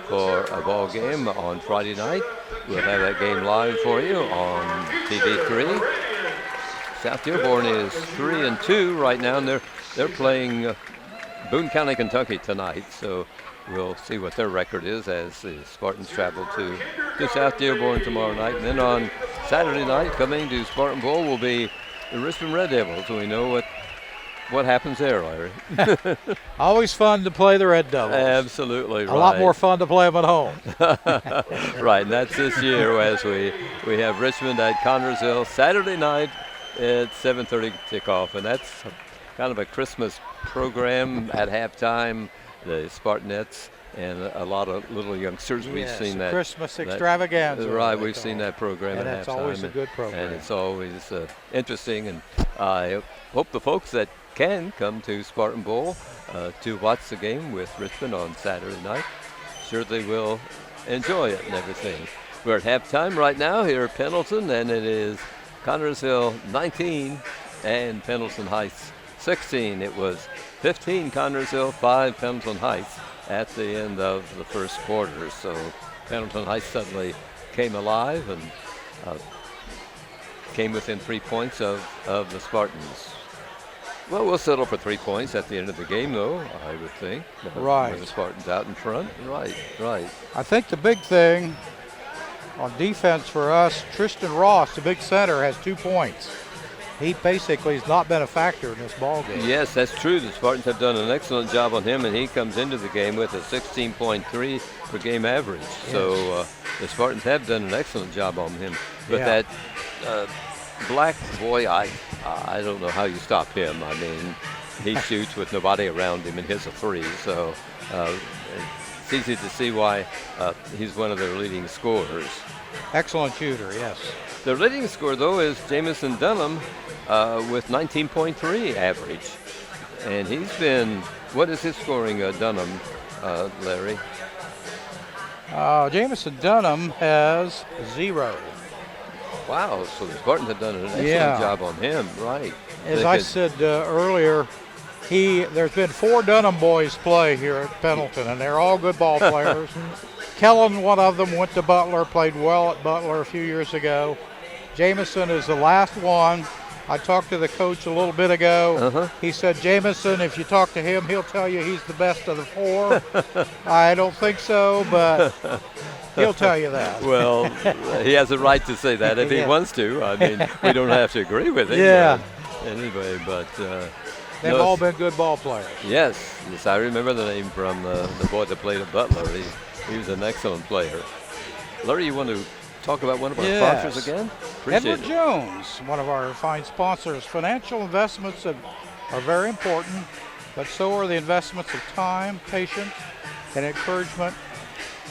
Speaker 1: for a ball game on Friday night. We'll have that game live for you on TV3. South Dearborn is 3-2 right now, and they're playing Boone County, Kentucky tonight. So we'll see what their record is as the Spartans travel to South Dearborn tomorrow night. And then on Saturday night, coming to Spartan Bowl will be the Richmond Red Devils. So we know what happens there, Larry.
Speaker 2: Always fun to play the Red Devils.
Speaker 1: Absolutely right.
Speaker 2: A lot more fun to play them at home.
Speaker 1: Right, and that's this year as we have Richmond at Connorsville Saturday night at 7:30 kickoff, and that's kind of a Christmas program at halftime. The Spartanettes and a lot of little youngsters. We've seen that
Speaker 2: Christmas extravaganza.
Speaker 1: Right, we've seen that program
Speaker 2: and
Speaker 1: at halftime.
Speaker 2: it's always a good program.
Speaker 1: And it's always interesting, and I hope the folks that can come to Spartan Bowl to watch the game with Richmond on Saturday night surely will enjoy it and everything. We're at halftime right now here at Pendleton, and it is Connorsville 19 and Pendleton Heights 16. It was 15 Connorsville, 5 Pendleton Heights at the end of the first quarter. So Pendleton Heights suddenly came alive and came within 3 points of the Spartans. Well, we'll settle for 3 points at the end of the game, though, I would think.
Speaker 2: Right.
Speaker 1: With the Spartans out in front. Right.
Speaker 2: I think the big thing on defense for us, Tristan Ross, the big center, has 2 points. He basically has not been a factor in this ball game.
Speaker 1: Yes, that's true. The Spartans have done an excellent job on him, and he comes into the game with a 16.3 per game average. Yes. So the Spartans have done an excellent job on him. But that Black boy, I don't know how you stop him. I mean, he shoots with nobody around him and hits a 3. So it's easy to see why he's one of their leading scorers.
Speaker 2: Excellent shooter, yes.
Speaker 1: Their leading scorer, though, is Jamison Dunham with 19.3 average. And he's been, what is his scoring, Dunham, Larry?
Speaker 2: Jamison Dunham has 0.
Speaker 1: Wow, so the Spartans have done an excellent job on him, right.
Speaker 2: As I said earlier, there's been 4 Dunham boys play here at Pendleton, and they're all good ball players. Kellen, one of them, went to Butler, played well at Butler a few years ago. Jamison is the last one. I talked to the coach a little bit ago. He said, Jamison, if you talk to him, he'll tell you he's the best of the 4. I don't think so, but he'll tell you that.
Speaker 1: Well, he has a right to say that if he wants to. I mean, we don't have to agree with him.
Speaker 2: Yeah.
Speaker 1: Anyway, but
Speaker 2: they've all been good ball players.
Speaker 1: Yes, I remember the name from the boy that played at Butler. He was an excellent player. Larry, you want to talk about one of our sponsors again?
Speaker 2: Edward Jones, one of our fine sponsors. Financial investments are very important, but so are the investments of time, patience, and encouragement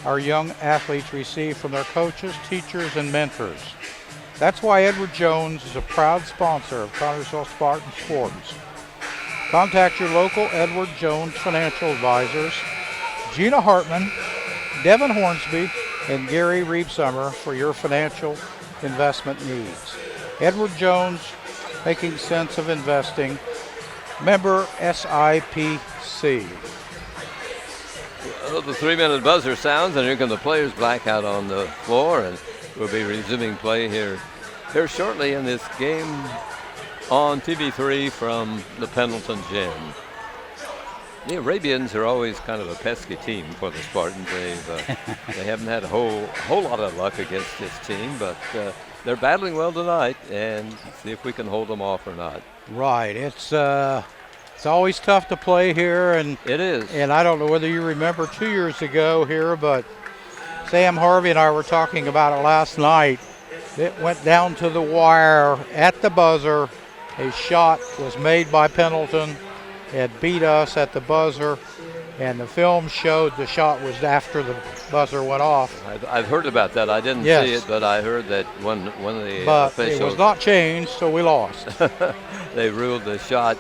Speaker 2: our young athletes receive from their coaches, teachers, and mentors. That's why Edward Jones is a proud sponsor of Connersville Spartan Sports. Contact your local Edward Jones financial advisors, Gina Hartman, Devin Hornsby, and Gary Reebsummer for your financial investment needs. Edward Jones, making sense of investing. Member SIPC.
Speaker 1: Well, the 3-minute buzzer sounds, and here come the players back out on the floor, and we'll be resuming play here shortly in this game on TV3 from the Pendleton Gym. The Arabians are always kind of a pesky team for the Spartans. They haven't had a whole lot of luck against this team, but they're battling well tonight, and see if we can hold them off or not.
Speaker 2: Right. It's always tough to play here, and
Speaker 1: it is.
Speaker 2: And I don't know whether you remember 2 years ago here, but Sam Harvey and I were talking about it last night. It went down to the wire at the buzzer. A shot was made by Pendleton. It beat us at the buzzer, and the film showed the shot was after the buzzer went off.
Speaker 1: I've heard about that. I didn't see it, but I heard that one of the officials.
Speaker 2: It was not changed, so we lost.
Speaker 1: They ruled the shot.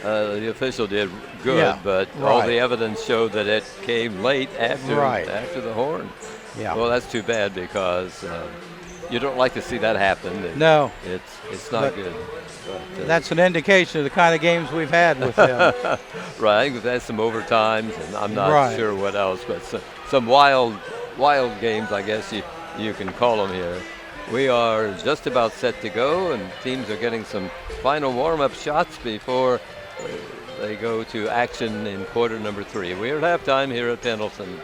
Speaker 1: The official did good, but all the evidence showed that it came late after the horn.
Speaker 2: Yeah.
Speaker 1: Well, that's too bad because you don't like to see that happen.
Speaker 2: No.
Speaker 1: It's not good. But,
Speaker 2: that's an indication of the kind of games we've had with them.
Speaker 1: Right. We've had some overtimes, and I'm not sure what else, but some wild games, I guess you can call them here. We are just about set to go, and teams are getting some final warm-up shots before they go to action in quarter number 3. We're at halftime here at Pendleton.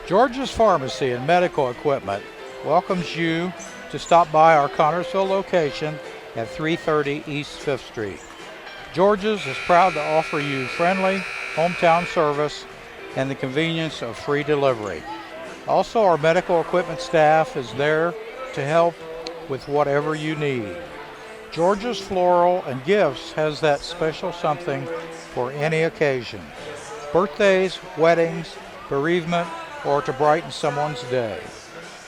Speaker 2: George's Pharmacy and Medical Equipment welcomes you to stop by our Connersville location at 330 East 5th Street. George's is proud to offer you friendly hometown service and the convenience of free delivery. Also, our medical equipment staff is there to help with whatever you need. George's Floral and Gifts has that special something for any occasion. Birthdays, weddings, bereavement, or to brighten someone's day.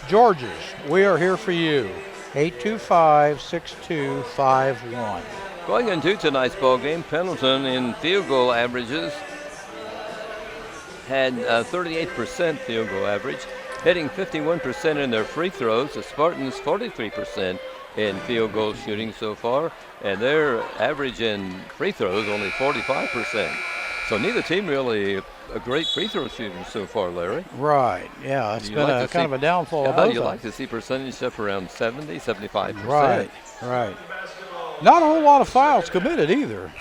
Speaker 2: George's, we are here for you. 825-6251.
Speaker 1: Going into tonight's ball game, Pendleton in field goal averages had 38% field goal average, hitting 51% in their free throws. The Spartans 43% in field goal shooting so far, and their average in free throws only 45%. So neither team really a great free throw shooter so far, Larry.
Speaker 2: Right, yeah, it's been kind of a downfall of both.
Speaker 1: You like to see percentage up around 70, 75%.
Speaker 2: Right. Not a whole lot of fouls committed either.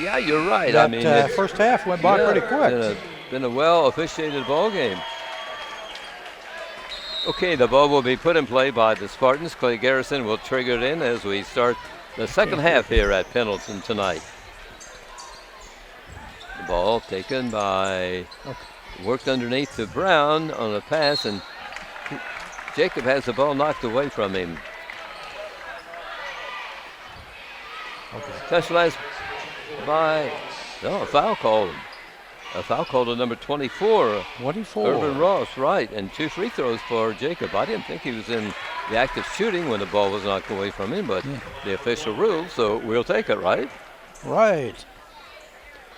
Speaker 1: Yeah, you're right.
Speaker 2: That, first half went by pretty quick.
Speaker 1: Been a well officiated ball game. Okay, the ball will be put in play by the Spartans. Clay Garrison will trigger it in as we start the second half here at Pendleton tonight. The ball taken by, worked underneath to Brown on a pass, and Jacob has the ball knocked away from him. Touch last by, a foul called. A foul called to number 24.
Speaker 2: 24.
Speaker 1: Urban Ross, right, and 2 free throws for Jacob. I didn't think he was in the act of shooting when the ball was knocked away from him, but the official ruled, so we'll take it, right?
Speaker 2: Right.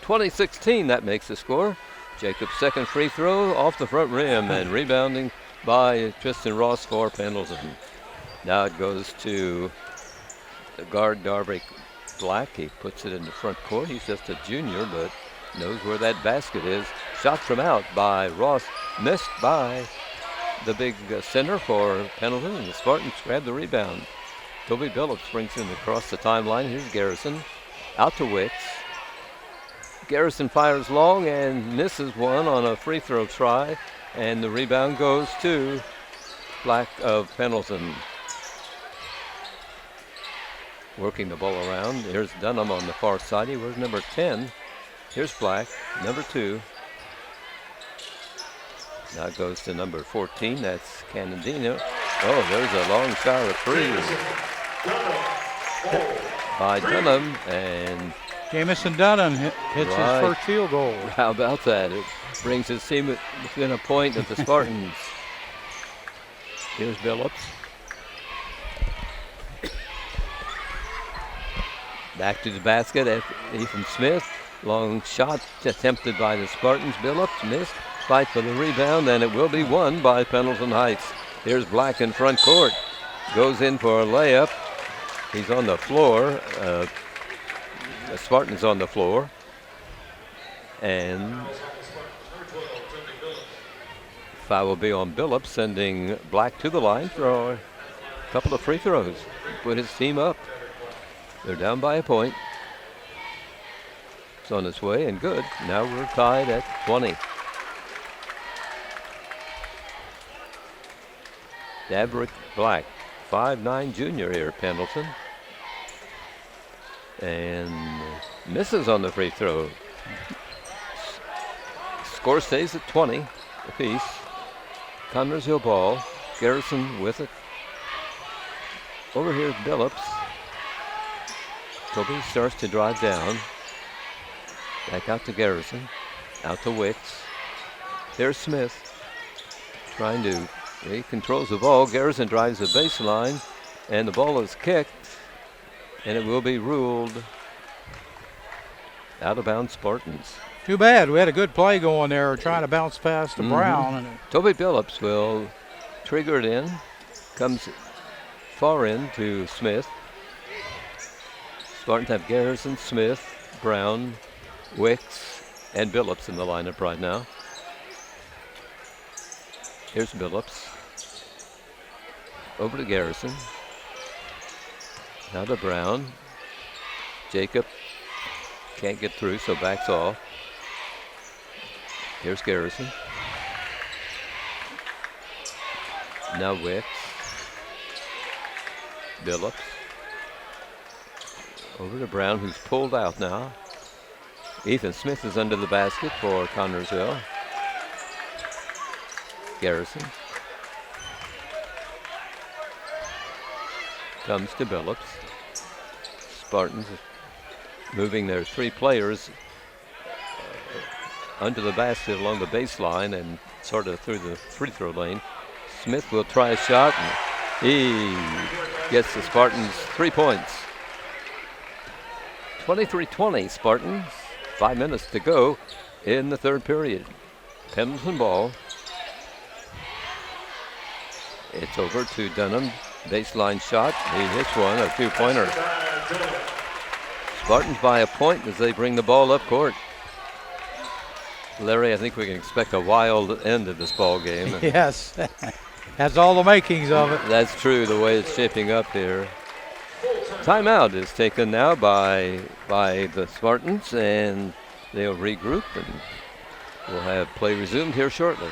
Speaker 1: 20-16, that makes the score. Jacob's second free throw off the front rim, and rebounding by Tristan Ross for Pendleton. Now it goes to the guard, Darby Black. He puts it in the front court. He's just a junior, but knows where that basket is. Shot from out by Ross, missed by the big center for Pendleton, and the Spartans grab the rebound. Toby Billups brings him across the timeline. Here's Garrison, out to Wicks. Garrison fires long and misses one on a free throw try, and the rebound goes to Black of Pendleton. Working the ball around. Here's Dunham on the far side. He was number 10. Here's Black, number 2. Now it goes to number 14. That's Cannondino. Oh, there's a long shot of 3 by Dunham, and
Speaker 2: Jamison Dunham hits his first field goal.
Speaker 1: How about that? It brings his team within a point of the Spartans. Here's Billups. Back to the basket at Ethan Smith. Long shot attempted by the Spartans. Billups missed. Fight for the rebound, and it will be won by Pendleton Heights. Here's Black in front court. Goes in for a layup. He's on the floor. The Spartans on the floor. And foul will be on Billups, sending Black to the line for a couple of free throws. Put his team up. They're down by a point. It's on its way and good. Now we're tied at 20. Daverick Black, 5'9" junior here at Pendleton. And misses on the free throw. Score stays at 20 apiece. Connersville ball. Garrison with it. Over here is Billups. Toby starts to drive down. Back out to Garrison. Out to Wicks. There's Smith. Trying to, he controls the ball. Garrison drives the baseline. And the ball is kicked. And it will be ruled out of bounds Spartans.
Speaker 2: Too bad. We had a good play going there, trying to bounce past Brown. And
Speaker 1: Toby Billups will trigger it in. Comes far in to Smith. Spartans have Garrison, Smith, Brown, Wicks, and Billups in the lineup right now. Here's Billups. Over to Garrison. Now to Brown. Jacob can't get through, so backs off. Here's Garrison. Now Wicks. Billups. Over to Brown, who's pulled out now. Ethan Smith is under the basket for Connersville. Garrison. Comes to Billups. Spartans moving their three players under the basket along the baseline and sort of through the free throw lane. Smith will try a shot, and he gets the Spartans 3 points. 23-20 Spartans. 5 minutes to go in the third period. Pendleton ball. It's over to Dunham. Baseline shot. He hits one, a two-pointer. Spartans by a point as they bring the ball up court. Larry, I think we can expect a wild end of this ball game.
Speaker 2: Yes, has all the makings of it.
Speaker 1: That's true, the way it's shaping up here. Timeout is taken now by the Spartans, and they'll regroup, and we'll have play resumed here shortly.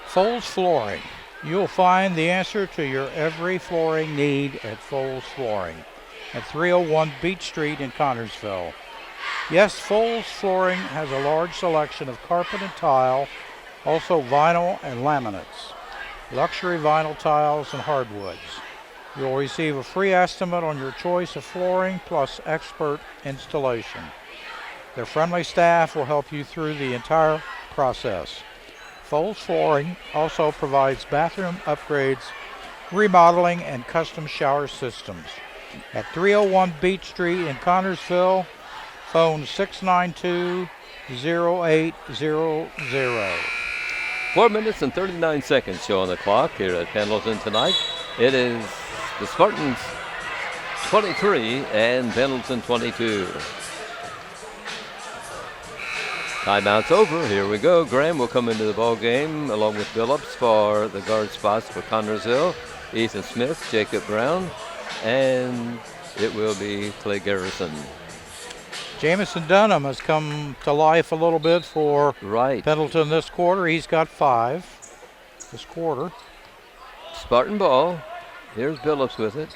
Speaker 2: Foles Flooring. You'll find the answer to your every flooring need at Foles Flooring at 301 Beach Street in Connersville. Yes, Foles Flooring has a large selection of carpet and tile, also vinyl and laminates, luxury vinyl tiles and hardwoods. You'll receive a free estimate on your choice of flooring plus expert installation. Their friendly staff will help you through the entire process. Foles Flooring also provides bathroom upgrades, remodeling, and custom shower systems. At 301 Beach Street in Connersville, phone 692-0800.
Speaker 1: 4 minutes and 39 seconds show on the clock here at Pendleton tonight. It is the Spartans 23 and Pendleton 22. Timeout's over. Here we go. Graham will come into the ball game along with Billups for the guard spots for Connersville. Ethan Smith, Jacob Brown, and it will be Clay Garrison.
Speaker 2: Jamison Dunham has come to life a little bit for Pendleton this quarter. He's got 5 this quarter.
Speaker 1: Spartan ball. Here's Billups with it.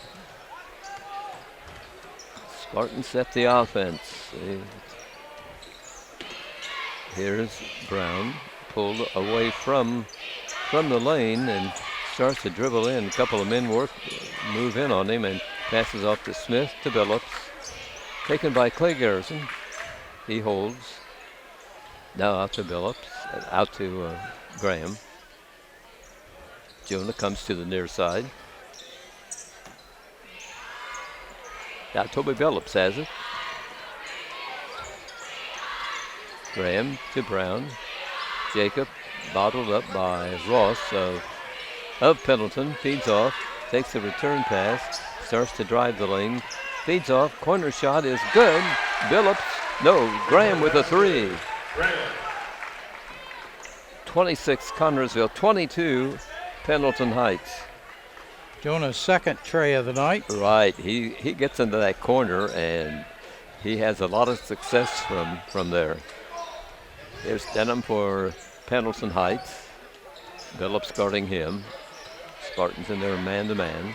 Speaker 1: Spartan set the offense. Here's Brown, pulled away from the lane and starts to dribble in. A couple of men move in on him and passes off to Smith to Billups. Taken by Clay Garrison. He holds. Now out to Billups, out to Graham. Jonah comes to the near side. Now Toby Phillips has it. Graham to Brown. Jacob bottled up by Ross of Pendleton. Feeds off. Takes the return pass. Starts to drive the lane. Feeds off. Corner shot is good. Graham with a three. 26 Connersville, 22 Pendleton Heights.
Speaker 2: Jonah's second tray of the night.
Speaker 1: Right, he gets into that corner and he has a lot of success from there. There's Denham for Pendleton Heights. Phillips guarding him. Spartans in there man-to-man.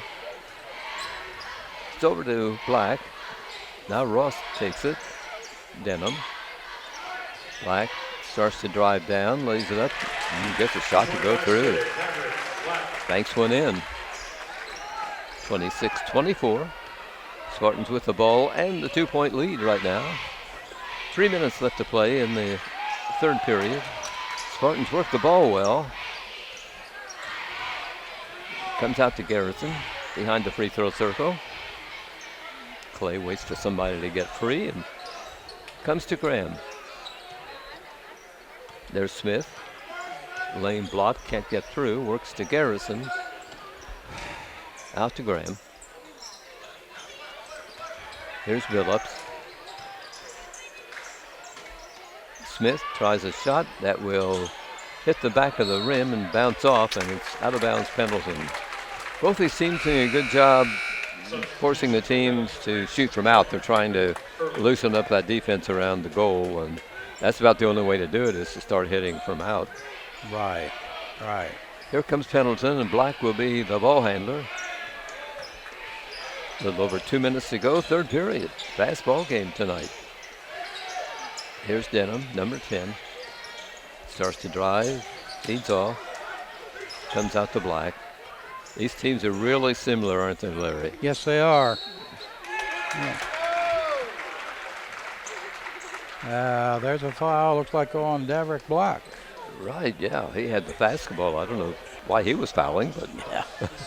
Speaker 1: It's over to Black. Now Ross takes it. Denham. Black starts to drive down, lays it up, and gets a shot to go through. Banks one in. 26-24. Spartans with the ball and the 2-point lead right now. 3 minutes left to play in the third period. Spartans work the ball well. Comes out to Garrison behind the free throw circle. Clay waits for somebody to get free and comes to Graham. There's Smith. Lane blocked, can't get through. Works to Garrison. Out to Graham. Here's Phillips. Smith tries a shot that will hit the back of the rim and bounce off, and it's out of bounds Pendleton. Both these teams doing a good job forcing the teams to shoot from out. They're trying to loosen up that defense around the goal, and that's about the only way to do it is to start hitting from out.
Speaker 2: Right.
Speaker 1: Here comes Pendleton, and Black will be the ball handler. A little over 2 minutes to go, third period. Fast ball game tonight. Here's Denham, number 10. Starts to drive, feeds off, comes out to Black. These teams are really similar, aren't they, Larry?
Speaker 2: Yes, they are. Yeah. There's a foul, looks like on Daverick Black.
Speaker 1: Right, yeah. He had the basketball. I don't know why he was fouling, but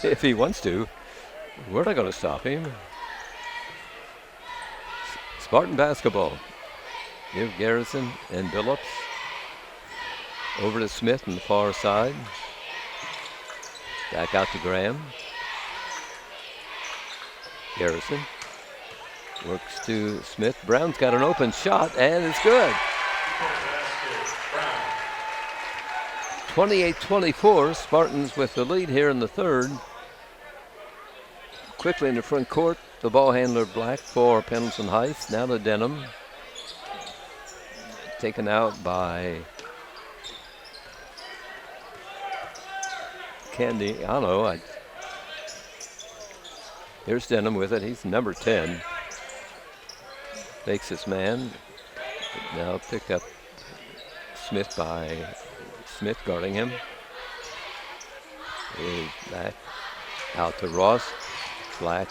Speaker 1: if he wants to, we're not going to stop him. Spartan basketball. Give Garrison and Phillips. Over to Smith on the far side. Back out to Graham. Garrison works to Smith. Brown's got an open shot, and it's good. 28-24, Spartans with the lead here in the third. Quickly in the front court, the ball handler Black for Pendleton Heights. Now to Denham. Taken out by Candy. I don't know. Here's Denham with it. He's number 10. Fakes his man. Now picked up Smith by Smith guarding him. He's back out to Ross. Black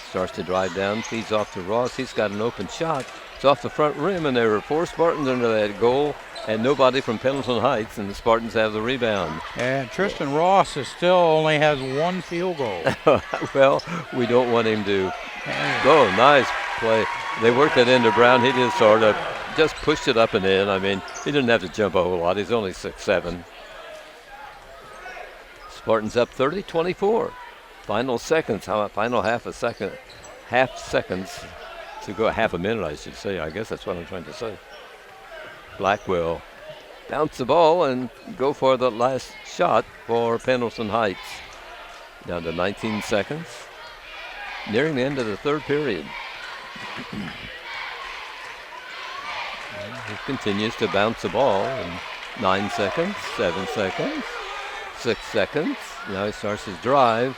Speaker 1: starts to drive down, feeds off to Ross. He's got an open shot. It's off the front rim, and there were 4 Spartans under that goal and nobody from Pendleton Heights, and the Spartans have the rebound.
Speaker 2: And Tristan Ross is still only has 1 field goal.
Speaker 1: Well, we don't want him to go. Nice play. They worked that into Brown. He just pushed it up and in. I mean, he didn't have to jump a whole lot. He's only 6'7". Spartans up 30-24. Final half seconds to go, half a minute, I should say. I guess that's what I'm trying to say. Black will bounce the ball and go for the last shot for Pendleton Heights. Down to 19 seconds. Nearing the end of the third period. He continues to bounce the ball in 9 seconds, 7 seconds, 6 seconds. Now he starts his drive.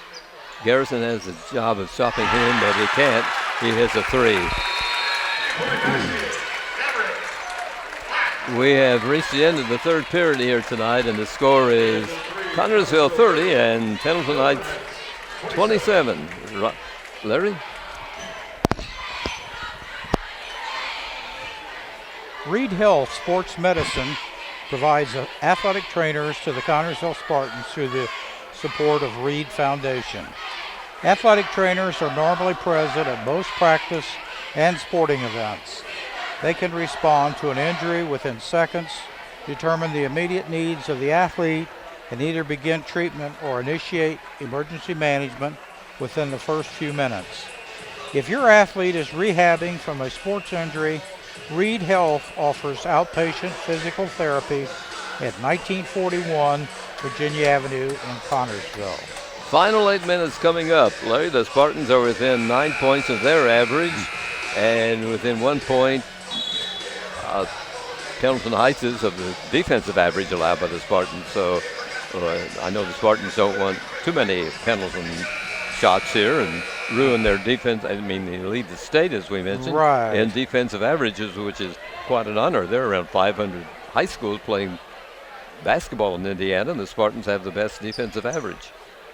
Speaker 1: Garrison has the job of stopping him, but he can't. He hits a 3. We have reached the end of the third period here tonight, and the score is Connersville 30 and Pendleton Heights 27. Larry?
Speaker 2: Reed Health Sports Medicine provides athletic trainers to the Connersville Spartans through the support of Reed Foundation. Athletic trainers are normally present at most practice and sporting events. They can respond to an injury within seconds, determine the immediate needs of the athlete, and either begin treatment or initiate emergency management within the first few minutes. If your athlete is rehabbing from a sports injury, Reed Health offers outpatient physical therapy at 1941 Virginia Avenue in Connersville.
Speaker 1: Final 8 minutes coming up. Larry, the Spartans are within 9 points of their average, and within 1 point, Pendleton Heights is of the defensive average allowed by the Spartans. So I know the Spartans don't want too many Pendleton shots here and ruin their defense. I mean, they lead the state, as we mentioned,
Speaker 2: right,
Speaker 1: in defensive averages, which is quite an honor. There are around 500 high schools playing basketball in Indiana, and the Spartans have the best defensive average.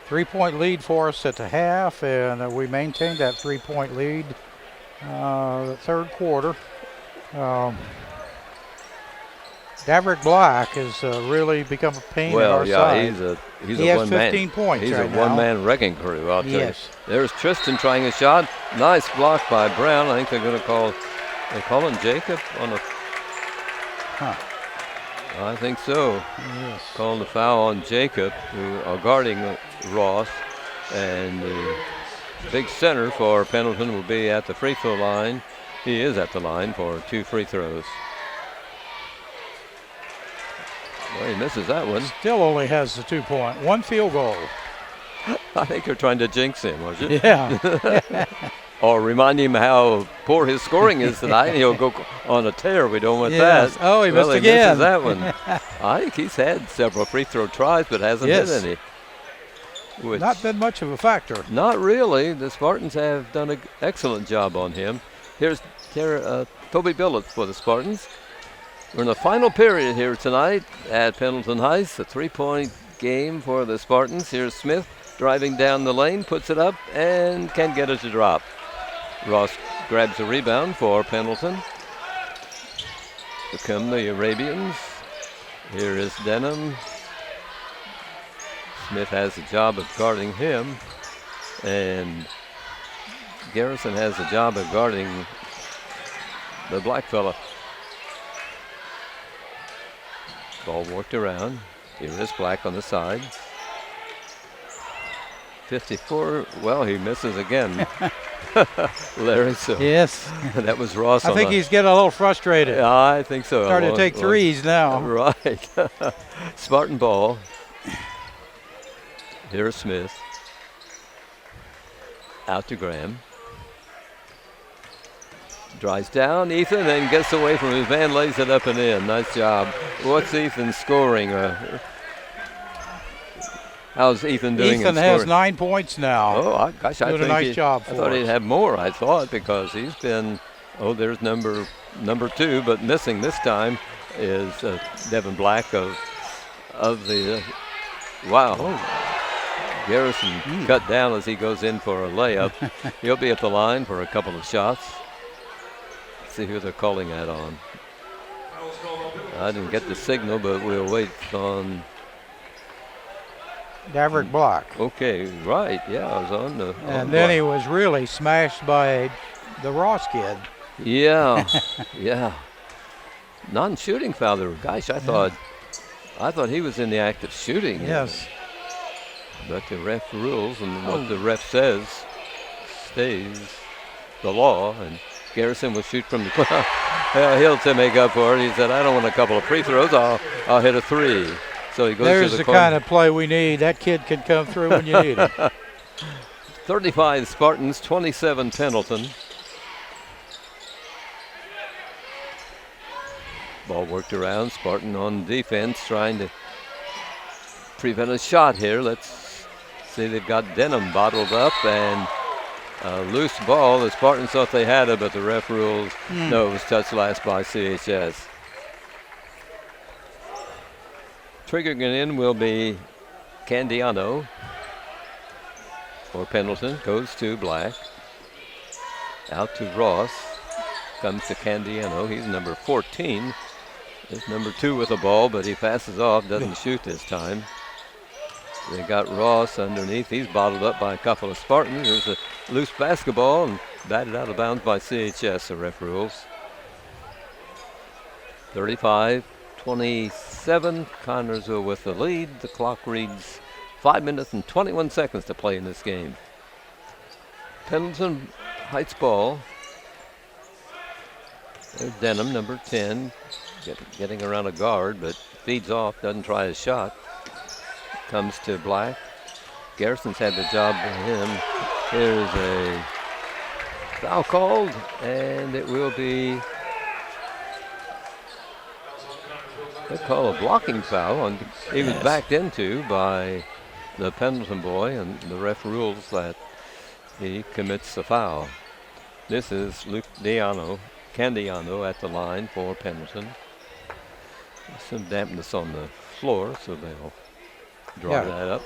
Speaker 2: 3-point lead for us at the half, and we maintained that 3-point lead the third quarter. Daverick Black has really become a pain in our side.
Speaker 1: He
Speaker 2: has 15 points
Speaker 1: He's
Speaker 2: right
Speaker 1: a
Speaker 2: now.
Speaker 1: one-man wrecking crew, I'll tell you.
Speaker 2: Yes.
Speaker 1: There's Tristan trying a shot. Nice block by Brown. I think they're going to call Jacob on a... I think so.
Speaker 2: Yes.
Speaker 1: Calling the foul on Jacob, who are guarding Ross. And the big center for Pendleton will be at the free throw line. He is at the line for 2 free throws. Well, he misses that one.
Speaker 2: Still only has the 2-point, 1 field goal.
Speaker 1: I think you're trying to jinx him, was it?
Speaker 2: Yeah.
Speaker 1: Or remind him how poor his scoring is tonight. He'll go on a tear. We don't want
Speaker 2: Yes.
Speaker 1: that.
Speaker 2: Oh, he missed
Speaker 1: He
Speaker 2: again.
Speaker 1: misses that one. I think he's had several free throw tries, but hasn't hit any. Which,
Speaker 2: Not been much of a factor.
Speaker 1: not really. The Spartans have done an excellent job on him. Here's Toby Billett for the Spartans. We're in the final period here tonight at Pendleton Heights, a 3-point game for the Spartans. Here's Smith driving down the lane, puts it up, and can't get it to drop. Ross grabs a rebound for Pendleton. Here come the Arabians. Here is Denham. Smith has a job of guarding him, and Garrison has a job of guarding the black fella. Ball worked around. Here is Black on the side. 54, well, he misses again. Larry, so
Speaker 2: Yes.
Speaker 1: that was Ross.
Speaker 2: I think he's getting a little frustrated.
Speaker 1: I think so.
Speaker 2: Starting to take threes now.
Speaker 1: Right. Spartan ball. Here's Smith. Out to Graham. Drives down, Ethan, and gets away from his man, lays it up and in. Nice job. What's Ethan scoring? How's Ethan doing?
Speaker 2: Ethan has 9 points now.
Speaker 1: Oh, gosh, I
Speaker 2: Doing
Speaker 1: think
Speaker 2: a nice job for
Speaker 1: I thought
Speaker 2: us.
Speaker 1: he'd have more, I thought, because he's been, there's number 2, but missing this time is Devin Black of the, wow. Garrison cut down as he goes in for a layup. He'll be at the line for a couple of shots. See who they're calling that on. I didn't get the signal, but we'll wait on.
Speaker 2: Daverick Black.
Speaker 1: Okay, right. Yeah, I was on the.
Speaker 2: And then he was really smashed by the Ross kid.
Speaker 1: Yeah, yeah. Non-shooting foul there. Gosh, I thought he was in the act of shooting.
Speaker 2: Yes.
Speaker 1: But the ref rules, and what the ref says stays the law. And Garrison will shoot from the corner. He'll to make up for it. He said, "I don't want a couple of free throws. I'll hit a 3." So he goes
Speaker 2: There's
Speaker 1: to the
Speaker 2: kind of play we need. That kid can come through when you need him.
Speaker 1: 35 Spartans, 27 Pendleton. Ball worked around. Spartan on defense, trying to prevent a shot here. Let's see. They've got Denham bottled up and a loose ball. The Spartans thought they had it, but the ref rules no. It was touched last by CHS. Triggering it in will be Candiano for Pendleton. Goes to Black. Out to Ross. Comes to Candiano. He's number 14. He's number 2 with the ball, but he passes off. Doesn't shoot this time. They got Ross underneath. He's bottled up by a couple of Spartans. There's a loose basketball and batted out of bounds by CHS, the ref rules. 35-27, Connersville with the lead. The clock reads 5 minutes and 21 seconds to play in this game. Pendleton Heights ball. There's Denham, number 10, getting around a guard, but feeds off, doesn't try his shot. Comes to Black. Garrison's had the job for him. Here's a foul called, and it will be, they call a blocking foul. He was backed into by the Pendleton boy, and the ref rules that he commits the foul. This is Luke Candiano at the line for Pendleton. Some dampness on the floor, so they'll draw that up.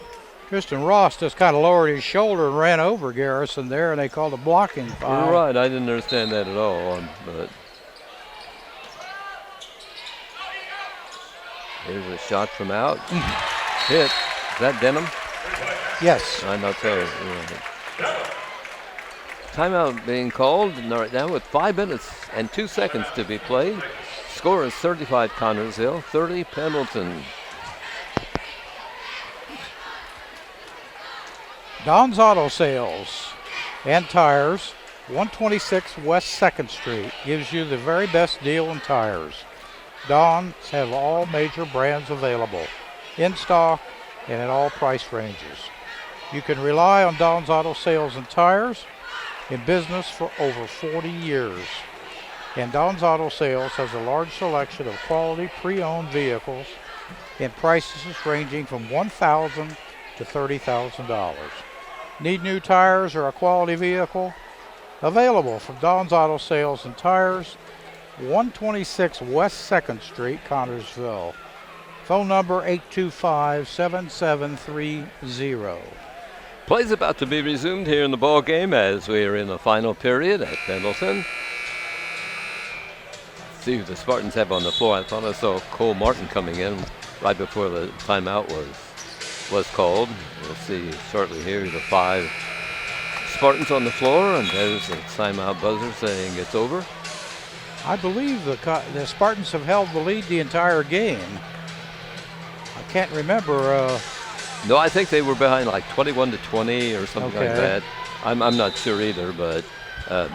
Speaker 2: Tristan Ross just kind of lowered his shoulder and ran over Garrison there, and they called a blocking foul.
Speaker 1: Right, I didn't understand that at all. But here's a shot from out. Hit. Is that Denham?
Speaker 2: Yes.
Speaker 1: I'm not sure. Timeout being called right now with 5 minutes and 2 seconds to be played. Score is 35 Connersville, 30 Pendleton.
Speaker 2: Don's Auto Sales and Tires, 126 West 2nd Street, gives you the very best deal in tires. Don's have all major brands available, in stock and at all price ranges. You can rely on Don's Auto Sales and Tires, in business for over 40 years. And Don's Auto Sales has a large selection of quality pre-owned vehicles and prices ranging from $1,000 to $30,000. Need new tires or a quality vehicle? Available from Don's Auto Sales and Tires, 126 West 2nd Street, Connersville. Phone number 825-7730.
Speaker 1: Play's about to be resumed here in the ball game as we are in the final period at Pendleton. See who the Spartans have on the floor. I thought I saw Cole Martin coming in right before the timeout was called. We'll see shortly here the 5 Spartans on the floor, and there's a timeout buzzer saying it's over.
Speaker 2: I believe the Spartans have held the lead the entire game. I can't remember.
Speaker 1: No, I think they were behind like 21-20 or something like that. I'm not sure either, but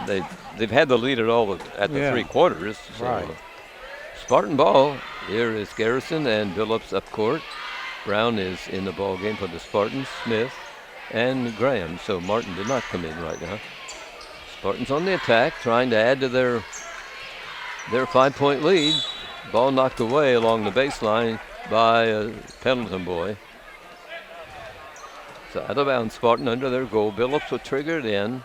Speaker 1: they've had the lead at the 3 quarters. So.
Speaker 2: Right.
Speaker 1: Spartan ball. Here is Garrison and Billups up court. Brown is in the ball game for the Spartans. Smith and Graham. So Martin did not come in right now. Spartans on the attack, trying to add to their 5-point lead. Ball knocked away along the baseline by a Pendleton boy. So out of bounds, Spartan under their goal. Billups will trigger it in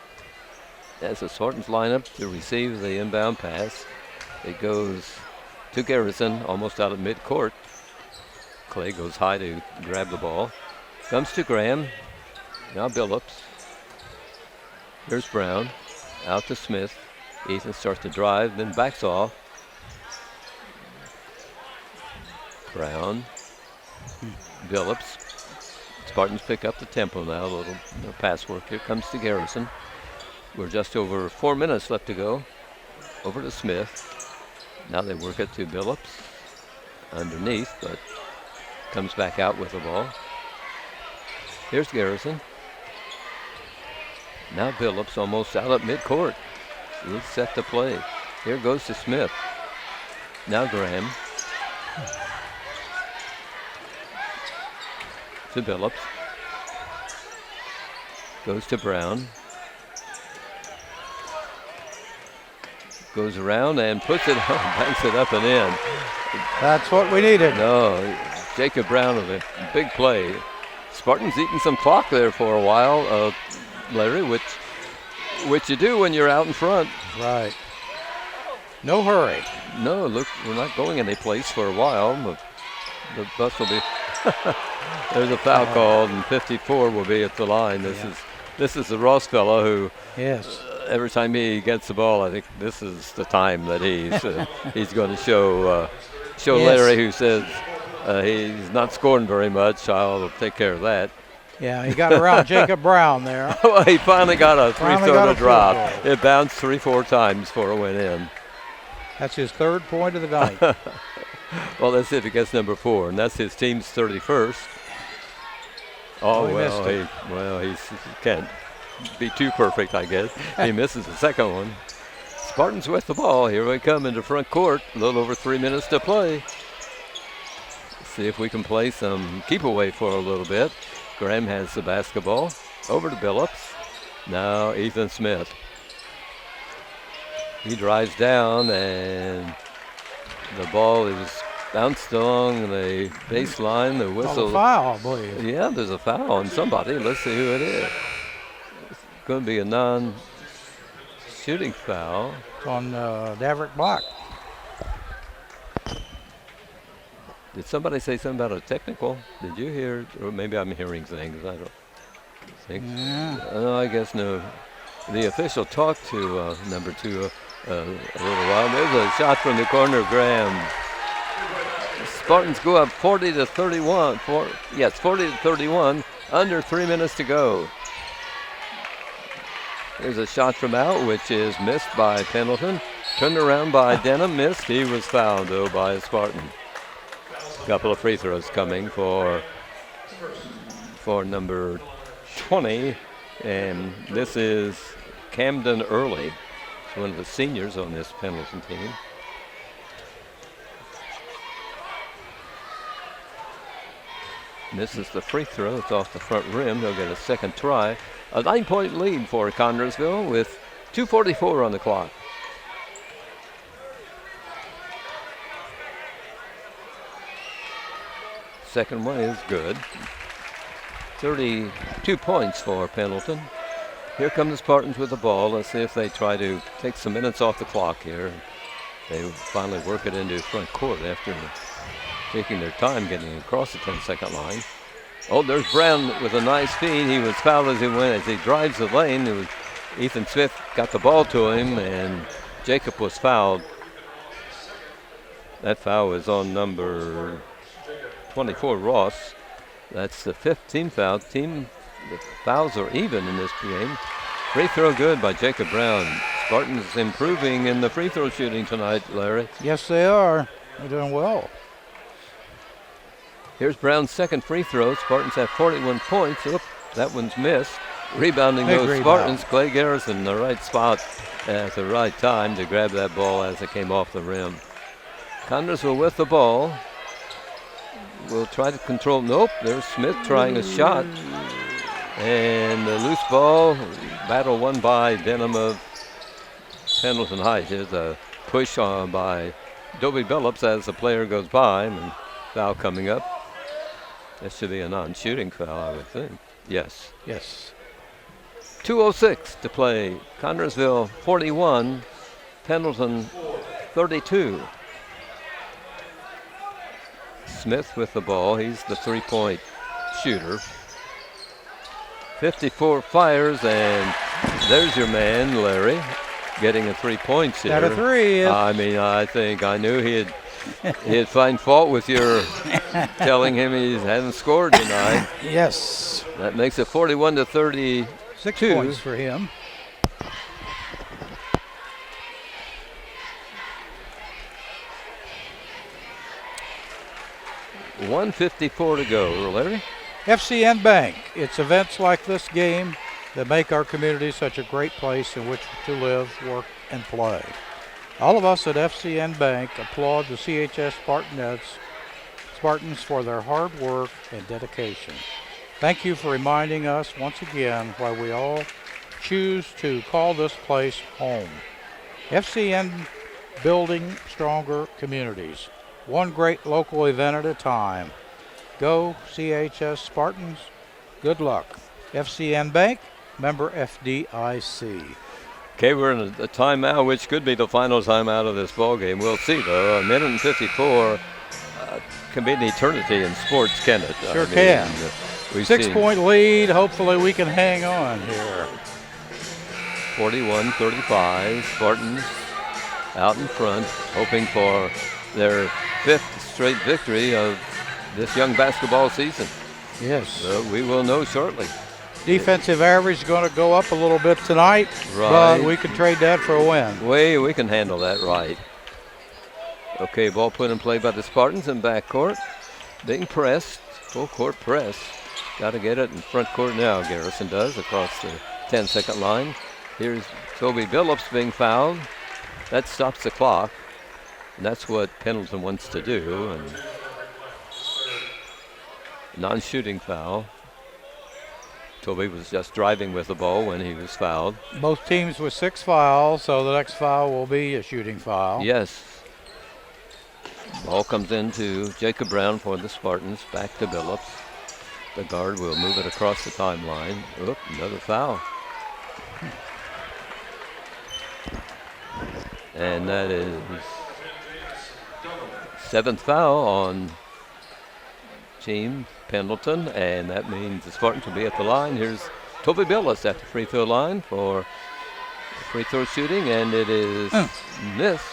Speaker 1: as the Spartans line up to receive the inbound pass. It goes to Garrison, almost out of midcourt. Clay goes high to grab the ball. Comes to Graham. Now Billups. Here's Brown. Out to Smith. Ethan starts to drive, then backs off. Brown. Billups. Spartans pick up the tempo now, a little pass work. Here comes to Garrison. We're just over 4 minutes left to go. Over to Smith. Now they work it to Billups. Underneath, but comes back out with the ball. Here's Garrison. Now Billups almost out at midcourt. He's set to play. Here goes to Smith. Now Graham. To Billups. Goes to Brown. Goes around and puts it on, banks it up and in.
Speaker 2: That's what we needed.
Speaker 1: No, Jacob Brown with a big play. Spartans eating some clock there for a while, Larry, which you do when you're out in front.
Speaker 2: Right. No hurry.
Speaker 1: No, look, we're not going any place for a while. The bus will be. There's a foul called, and 54 will be at the line. This is the Ross fellow who.
Speaker 2: Yes.
Speaker 1: Every time he gets the ball, I think this is the time that he's going to show
Speaker 2: Yes.
Speaker 1: Larry, who says He's not scoring very much. I'll take care of that.
Speaker 2: Yeah, he got around Jacob Brown there.
Speaker 1: Well, he finally got a
Speaker 2: Finally got
Speaker 1: three-throw
Speaker 2: a
Speaker 1: to drop.
Speaker 2: field goal.
Speaker 1: It bounced 3-4 times before it went in.
Speaker 2: That's his 3rd point of the night.
Speaker 1: Well, let's see if he gets number 4, and that's his team's 31st. Oh,
Speaker 2: he missed it.
Speaker 1: He can't be too perfect, I guess. He misses the second one. Spartans with the ball. Here we come into front court. A little over 3 minutes to play. See if we can play some keep away for a little bit. Graham has the basketball. Over to Billups. Now Ethan Smith. He drives down, and the ball is bounced along the baseline. The whistle.
Speaker 2: Oh, foul, I believe.
Speaker 1: Yeah, there's a foul on somebody. Let's see who it is. It's going to be a non-shooting foul.
Speaker 2: It's on Daverick Black.
Speaker 1: Did somebody say something about a technical? Did you hear? Or maybe I'm hearing things. I don't think.
Speaker 2: Yeah.
Speaker 1: No, I guess no. The official talked to number 2 a little while. There's a shot from the corner of Graham. Spartans go up 40-31. 40-31. Under 3 minutes to go. There's a shot from out, which is missed by Pendleton. Turned around by Denham. Missed. He was fouled, though, by a Spartan. Couple of free throws coming for number 20, and this is Camden Early. He's one of the seniors on this Pendleton team. Misses the free throw. It's off the front rim. He'll get a second try. A 9-point lead for Connersville with 2:44 on the clock. Second one is good. 32 points for Pendleton. Here come the Spartans with the ball. Let's see if they try to take some minutes off the clock here. They finally work it into front court after taking their time getting across the 10-second line. Oh, there's Brown with a nice feed. He was fouled as he went. As he drives the lane, it was Ethan Smith got the ball to him, and Jacob was fouled. That foul was on number 24, Ross. That's the 15th foul. The fouls are even in this game. Free throw good by Jacob Brown. Spartans improving in the free throw shooting tonight, Larry.
Speaker 2: Yes, they are. They're doing well.
Speaker 1: Here's Brown's second free throw. Spartans have 41 points. Oop, that one's missed. Rebounding
Speaker 2: Big
Speaker 1: those
Speaker 2: rebound.
Speaker 1: Spartans. Clay Garrison in the right spot at the right time to grab that ball as it came off the rim. Connersville with the ball. Will try to control. Nope, there's Smith trying a shot. And the loose ball. Battle won by Denham of Pendleton Heights. Here's a push on by Dobie Billups as the player goes by. And foul coming up. This should be a non-shooting foul, I would think. Yes.
Speaker 2: Yes.
Speaker 1: 2:06 to play. Connersville 41, Pendleton 32. Smith with the ball. He's the three-point shooter. 54 fires, and there's your man, Larry, getting a 3 points here.
Speaker 2: Got a three.
Speaker 1: I mean, I think I knew he'd find fault with your telling him he hasn't scored tonight.
Speaker 2: Yes.
Speaker 1: That makes it 41-32.
Speaker 2: 6 points for him.
Speaker 1: $154 to go, Larry.
Speaker 2: FCN Bank. It's events like this game that make our community such a great place in which to live, work, and play. All of us at FCN Bank applaud the CHS Spartans for their hard work and dedication. Thank you for reminding us once again why we all choose to call this place home. FCN building stronger communities. One great local event at a time. Go CHS Spartans. Good luck. FCN Bank, member FDIC.
Speaker 1: Okay, we're in a timeout, which could be the final timeout of this ball game. We'll see, though. A minute and 54 can be an eternity in sports, can it?
Speaker 2: Sure can. 6 point lead. Hopefully we can hang on here.
Speaker 1: 41-35. Spartans out in front, hoping for their 5th straight victory of this young basketball season?
Speaker 2: Yes.
Speaker 1: We will know shortly.
Speaker 2: Defensive average is going to go up a little bit tonight,
Speaker 1: Right.
Speaker 2: but we can trade that for a win.
Speaker 1: We can handle that right. Okay, ball put in play by the Spartans in backcourt. Being pressed, full court press. Got to get it in front court now, Garrison does, across the 10-second line. Here's Toby Billups being fouled. That stops the clock. And that's what Pendleton wants to do. And non-shooting foul. Toby was just driving with the ball when he was fouled.
Speaker 2: Both teams with 6 fouls, so the next foul will be a shooting foul.
Speaker 1: Yes. Ball comes into Jacob Brown for the Spartans. Back to Billups. The guard will move it across the timeline. Oop, another foul. And that is 7th foul on Team Pendleton, and that means the Spartans will be at the line. Here's Toby Billups at the free throw line for free throw shooting, and it is missed.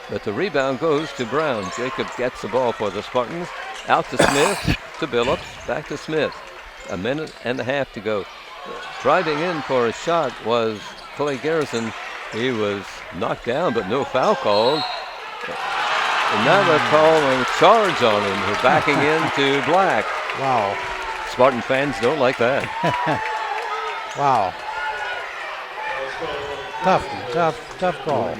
Speaker 1: But the rebound goes to Brown. Jacob gets the ball for the Spartans. Out to Smith, to Billups, back to Smith. A minute and a half to go. Driving in for a shot was Clay Garrison. He was knocked down, but no foul called. And now they're calling a charge on him. They're backing into Black.
Speaker 2: Wow.
Speaker 1: Spartan fans don't like that.
Speaker 2: Wow. Tough call.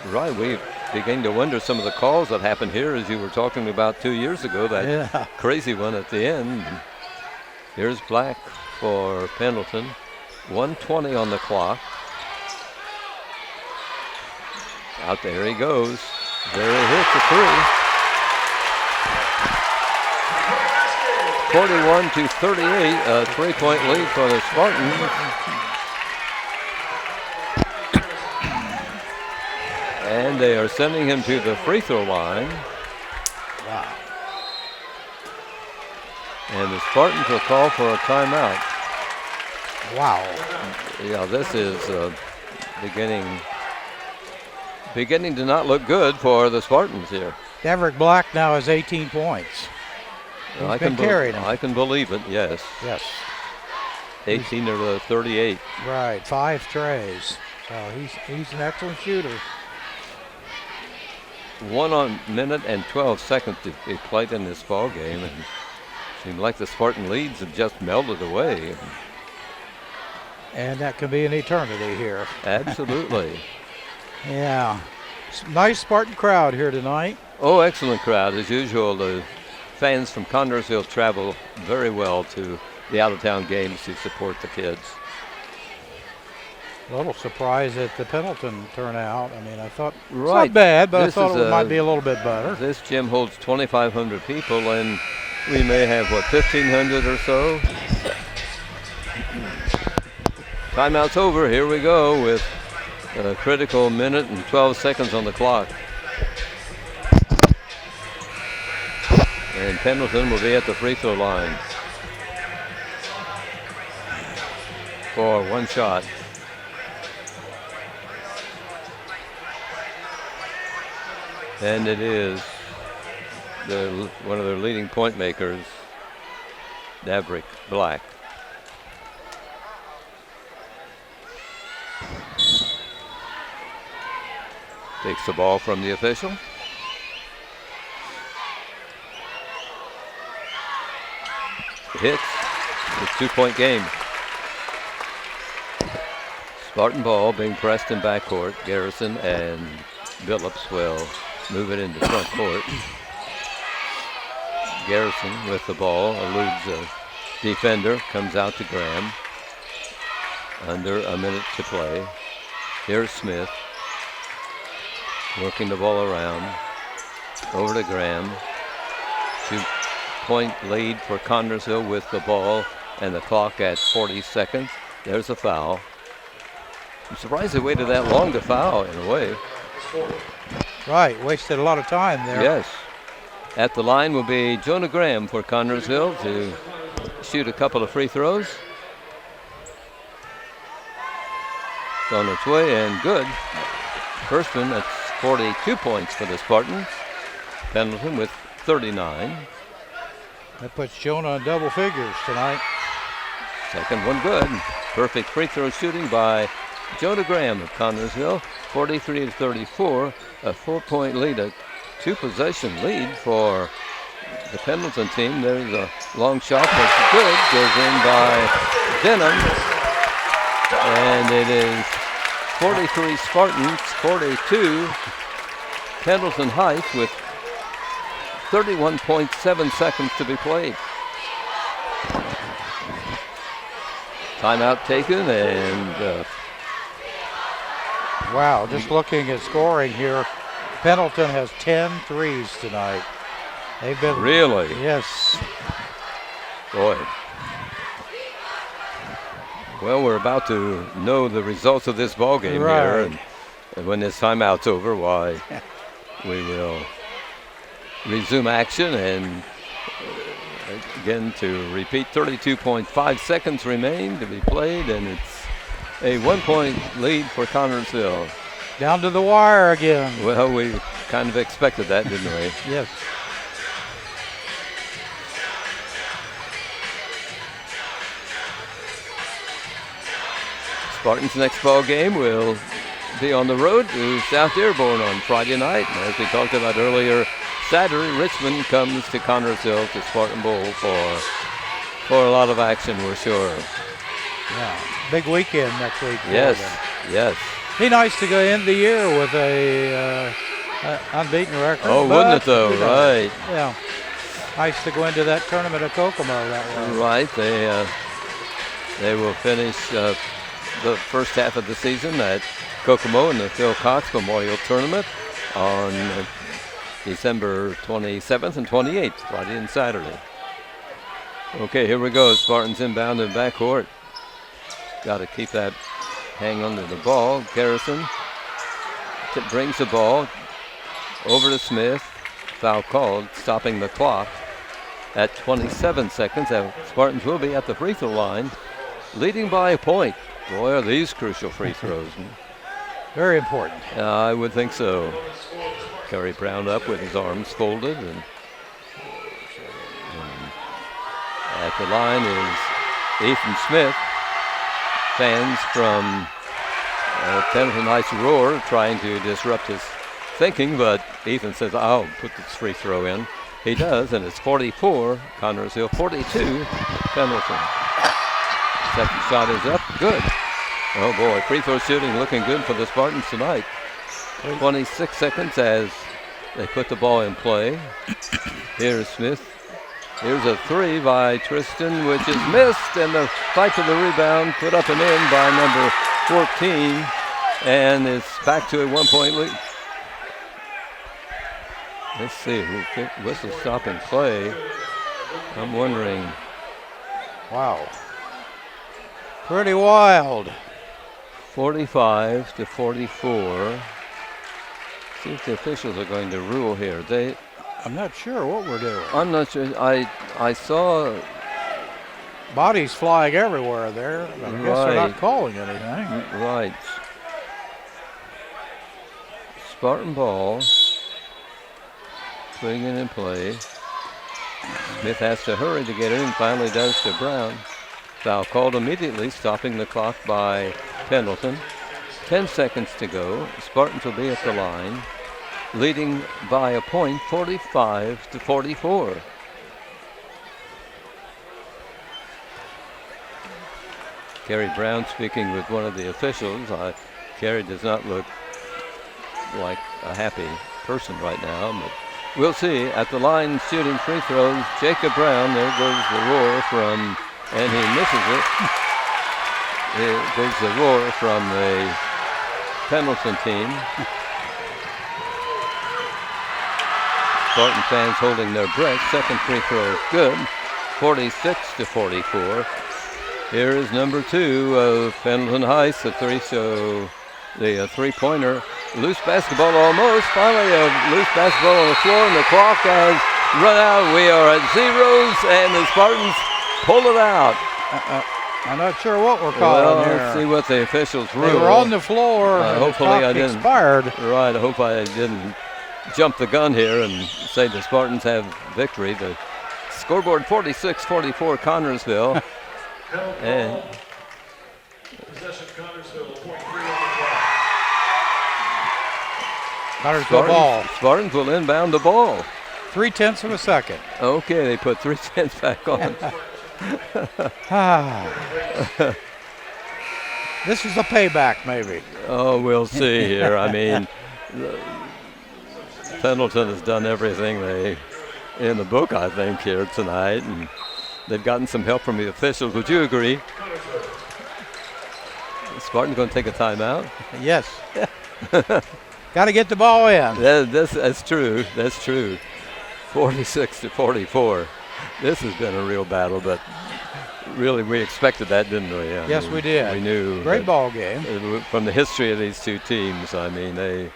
Speaker 1: Right, we begin to wonder some of the calls that happened here, as you were talking about 2 years ago, that crazy one at the end. Here's Black for Pendleton. 1:20 on the clock. Out there he goes. There he hits the three. 41-38, a 3-point lead for the Spartans. And they are sending him to the free throw line.
Speaker 2: Wow.
Speaker 1: And the Spartans will call for a timeout.
Speaker 2: Wow.
Speaker 1: Yeah, this is beginning to not look good for the Spartans here.
Speaker 2: Daverick Black now has 18 points. He's been carrying him.
Speaker 1: I can believe it, yes.
Speaker 2: Yes.
Speaker 1: 18 of the 38.
Speaker 2: Right, 5 trays. So he's an excellent shooter.
Speaker 1: 1 minute and 12 seconds to be played in this ball game, and it seemed like the Spartan leads have just melted away.
Speaker 2: And that could be an eternity here.
Speaker 1: Absolutely.
Speaker 2: Yeah. Nice Spartan crowd here tonight.
Speaker 1: Oh, excellent crowd. As usual, the fans from Connersville travel very well to the out-of-town games to support the kids.
Speaker 2: A little surprised at the Pendleton turnout. I mean, I thought it's
Speaker 1: Right.
Speaker 2: not bad, but
Speaker 1: This
Speaker 2: I thought
Speaker 1: is
Speaker 2: it might be a little bit better.
Speaker 1: This gym holds 2,500 people, and we may have, 1,500 or so? Timeout's over. Here we go with a critical minute and 12 seconds on the clock. And Pendleton will be at the free throw line for one shot. And it is one of their leading point makers, Daverick Black. Takes the ball from the official. Hits. It's a 2-point game. Spartan ball being pressed in backcourt. Garrison and Billups will move it into front court. Garrison with the ball eludes a defender, comes out to Graham. Under a minute to play. Here's Smith. Working the ball around. Over to Graham. 2-point lead for Connersville with the ball and the clock at 40 seconds. There's a foul. I'm surprised they waited that long to foul in a way.
Speaker 2: Right, wasted a lot of time there.
Speaker 1: Yes. At the line will be Jonah Graham for Connersville to shoot a couple of free throws. It's on its way and good. First one, that's 42 points for the Spartans. Pendleton with 39.
Speaker 2: That puts Jonah in double figures tonight.
Speaker 1: Second one good. Perfect free throw shooting by Jonah Graham of Connersville. 43-34, a 4-point lead, a 2-possession lead for the Pendleton team. There's a long shot that's good. Goes in by Denham. And it is 43 Spartans, 42 Pendleton Heights with 31.7 seconds to be played. Timeout taken, and
Speaker 2: wow, just looking at scoring here, Pendleton has 10 threes tonight. They've been
Speaker 1: really,
Speaker 2: yes.
Speaker 1: Boy. Well, we're about to know the results of this ball game here, and when this timeout's over, why we will resume action. And again, to repeat, 32.5 seconds remain to be played, and it's a 1-point lead for Connersville.
Speaker 2: Down to the wire again.
Speaker 1: Well, we kind of expected that, didn't we?
Speaker 2: Yes.
Speaker 1: Spartans' next ball game will be on the road to South Dearborn on Friday night. And as we talked about earlier, Saturday, Richmond comes to Connersville to Spartan Bowl for a lot of action, we're sure.
Speaker 2: Yeah, big weekend next week.
Speaker 1: Yes, yes.
Speaker 2: Be nice to go end the year with a unbeaten record.
Speaker 1: Oh, wouldn't it though? Right.
Speaker 2: Yeah. Nice to go into that tournament at Kokomo that way.
Speaker 1: Right. They will finish the first half of the season at Kokomo in the Phil Cox Memorial Tournament on December 27th and 28th, Friday and Saturday. Okay, here we go. Spartans inbound in backcourt. Got to keep that hang under the ball. Garrison brings the ball over to Smith. Foul called, stopping the clock at 27 seconds. Spartans will be at the free throw line, leading by a point. Boy, are these crucial free throws.
Speaker 2: Very important.
Speaker 1: I would think so. Kerry Brown up with his arms folded, and at the line is Ethan Smith. Fans from Pendleton Heights roar, trying to disrupt his thinking, but Ethan says, I'll put this free throw in. He does, and it's 44, Connersville 42, Pendleton. Second shot is up, good. Oh boy, free throw shooting looking good for the Spartans tonight. 26 seconds as they put the ball in play. Here's Smith. Here's a three by Tristan, which is missed, and the fight for the rebound put up and in by number 14, and it's back to a 1-point lead. Let's see, whistle stopping play. I'm wondering.
Speaker 2: Wow. Pretty wild.
Speaker 1: 45-44. See if the officials are going to rule here.
Speaker 2: I'm not sure what we're doing.
Speaker 1: I'm not sure. I saw
Speaker 2: bodies flying everywhere there. I guess they're not calling anything.
Speaker 1: Right. Spartan ball. Putting it in play. Smith has to hurry to get it in. Finally does to Brown. Foul called immediately, stopping the clock by Pendleton. 10 seconds to go. Spartans will be at the line, leading by a point, 45-44. Kerry Brown speaking with one of the officials. Kerry does not look like a happy person right now, but we'll see. At the line shooting free throws, Jacob Brown. There goes the roar from, and he misses it. There goes the roar from the Pendleton team. Spartan fans holding their breath. Second free throw is good. 46-44. Here is number 2 of Pendleton Heights, the three-pointer. Loose basketball almost. Finally, a loose basketball on the floor, and the clock has run out. We are at zeros, and the Spartans pull it out.
Speaker 2: I'm not sure what we're calling here.
Speaker 1: Let's see what the officials rule.
Speaker 2: They were on the floor.
Speaker 1: Hopefully I didn't.
Speaker 2: Expired.
Speaker 1: Right. I hope I didn't jump the gun here and say the Spartans have victory. The Scoreboard 46-44 Connersville. And
Speaker 4: Possession Connersville, 0.3 on the clock.
Speaker 2: Connersville ball.
Speaker 1: Spartans will inbound the ball.
Speaker 2: 0.3 of a second.
Speaker 1: Okay, they put 3/10 back on.
Speaker 2: This is a payback, maybe.
Speaker 1: Oh, we'll see here. I mean, Pendleton has done everything they in the book, I think, here tonight, and they've gotten some help from the officials. Would you agree? Spartan's going to take a timeout.
Speaker 2: Yes. Got to get the ball in.
Speaker 1: That's true. That's true. 46-44. This has been a real battle, but really we expected that, didn't we?
Speaker 2: Yes, we did.
Speaker 1: We knew.
Speaker 2: Great ball game.
Speaker 1: From the history of these two teams, I mean, they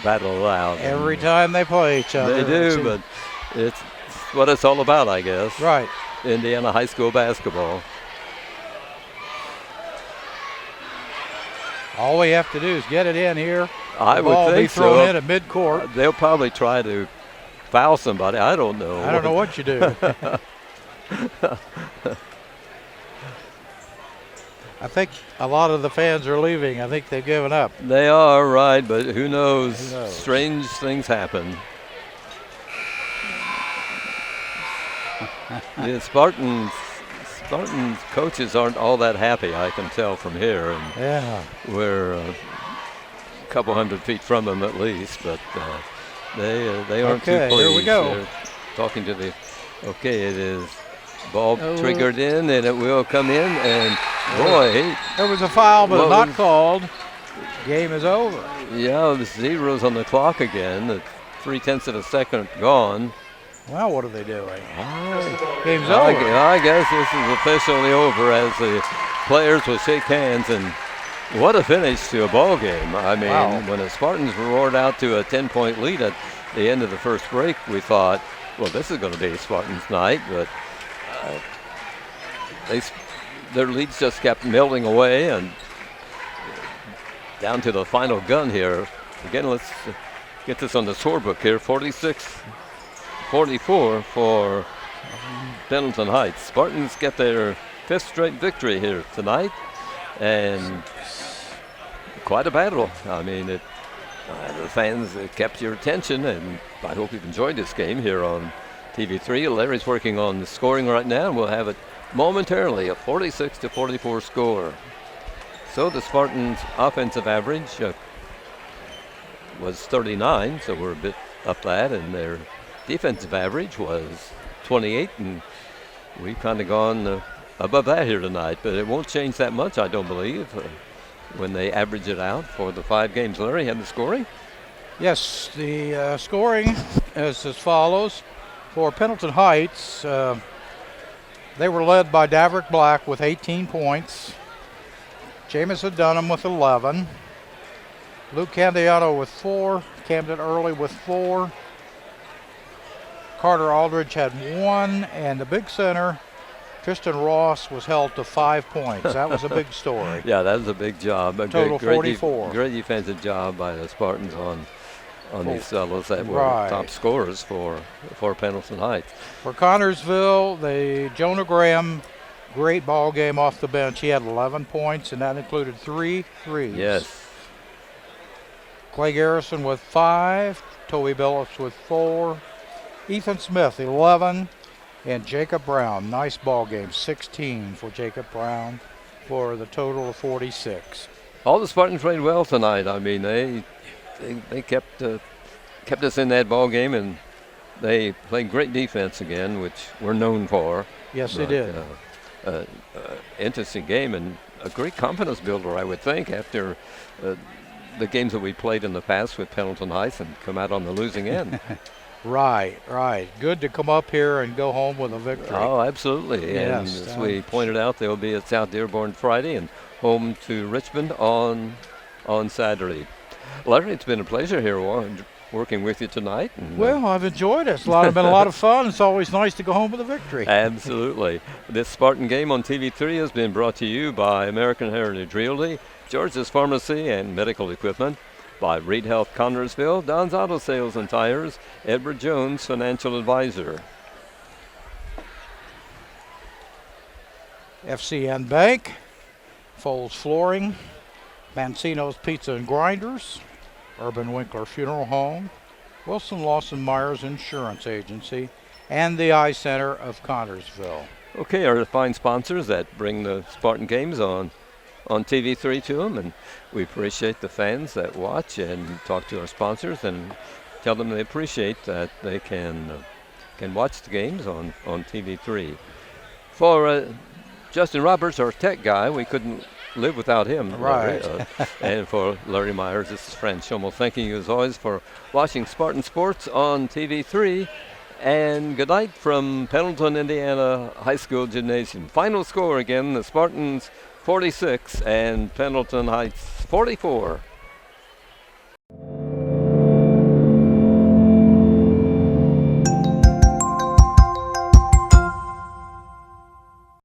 Speaker 1: battle it out.
Speaker 2: Every time they play each other.
Speaker 1: They do, but it's what it's all about, I guess.
Speaker 2: Right.
Speaker 1: Indiana high school basketball.
Speaker 2: All we have to do is get it in here.
Speaker 1: I would
Speaker 2: ball
Speaker 1: think
Speaker 2: be thrown
Speaker 1: so.
Speaker 2: in at midcourt.
Speaker 1: They'll probably try to foul somebody. I don't know.
Speaker 2: I don't know what you do. I think a lot of the fans are leaving. I think they've given up.
Speaker 1: They are, right, but who knows?
Speaker 2: Who knows?
Speaker 1: Strange things happen. The Spartans coaches aren't all that happy, I can tell from here. And
Speaker 2: Yeah.
Speaker 1: we're a couple hundred feet from them at least, but they aren't too
Speaker 2: Okay,
Speaker 1: pleased.
Speaker 2: here we go.
Speaker 1: They're talking to the, okay, it is ball triggered in, and it will come in, and boy,
Speaker 2: There was a foul, but
Speaker 1: What
Speaker 2: not
Speaker 1: was-
Speaker 2: called. Game is over.
Speaker 1: yeah, the zeros on the clock again. The 0.3 of a second gone.
Speaker 2: Well, what are they doing?
Speaker 1: I
Speaker 2: Game's over.
Speaker 1: I guess this is officially over as the players will shake hands, and what a finish to a ball game. I mean,
Speaker 2: Wow.
Speaker 1: when the Spartans roared out to a 10-point lead at the end of the first break, we thought, well, this is going to be Spartans' night, but their leads just kept melting away, and down to the final gun here. Again, let's get this on the scorebook here. 46-44 for Pendleton Heights. Spartans get their 5th straight victory here tonight, and quite a battle. I mean, the fans kept your attention, and I hope you've enjoyed this game here on TV3. Larry's working on the scoring right now, and we'll have it momentarily, a 46-44 score. So the Spartans' offensive average was 39, so we're a bit up that, and their defensive average was 28, and we've kind of gone above that here tonight, but it won't change that much, I don't believe, when they average it out for the 5 games. Larry, have the scoring?
Speaker 2: Yes, the scoring is as follows. For Pendleton Heights, they were led by Daverick Black with 18 points. Jamison Dunham with 11. Luke Candiano with 4. Camden Early with 4. Carter Aldridge had 1. And the big center, Tristan Ross, was held to 5 points. That was a big story.
Speaker 1: Yeah, that was a big job. A
Speaker 2: Total
Speaker 1: great
Speaker 2: 44.
Speaker 1: Great defensive job by the Spartans on these fellows that were
Speaker 2: Right.
Speaker 1: top scorers for Pendleton Heights.
Speaker 2: For Connersville, Jonah Graham, great ball game off the bench. He had 11 points, and that included 3 threes.
Speaker 1: Yes.
Speaker 2: Clay Garrison with 5, Toby Billups with 4, Ethan Smith 11, and Jacob Brown. Nice ball game, 16 for Jacob Brown for the total of 46.
Speaker 1: All the Spartans played well tonight. I mean, they kept us in that ball game, and they played great defense again, which we're known for.
Speaker 2: Yes, they
Speaker 1: But,
Speaker 2: did.
Speaker 1: Interesting game and a great confidence builder, I would think, after the games that we played in the past with Pendleton Heights and come out on the losing end.
Speaker 2: Right. Good to come up here and go home with a victory.
Speaker 1: Oh, absolutely.
Speaker 2: Yes,
Speaker 1: And as we pointed out, they'll be at South Dearborn Friday and home to Richmond on Saturday. Larry, it's been a pleasure here working with you tonight. And,
Speaker 2: Well, I've enjoyed it. It's been a lot of fun. It's always nice to go home with a victory.
Speaker 1: Absolutely. This Spartan game on TV3 has been brought to you by American Heritage Realty, George's Pharmacy and Medical Equipment, by Reed Health Connersville, Don's Auto Sales and Tires, Edward Jones Financial Advisor.
Speaker 2: FCN Bank, Foles Flooring, Mancino's Pizza and Grinders, Urban Winkler Funeral Home, Wilson Lawson Myers Insurance Agency, and the Eye Center of Connersville.
Speaker 1: Okay, our fine sponsors that bring the Spartan games on TV3 to them, and we appreciate the fans that watch and talk to our sponsors and tell them they appreciate that they can watch the games on TV3. For Justin Roberts, our tech guy, we couldn't live without him.
Speaker 2: Right.
Speaker 1: And for Larry Myers, this is Fran Schummel thanking you as always for watching Spartan Sports on TV3. And good night from Pendleton, Indiana High School Gymnasium. Final score again, the Spartans 46 and Pendleton Heights 44.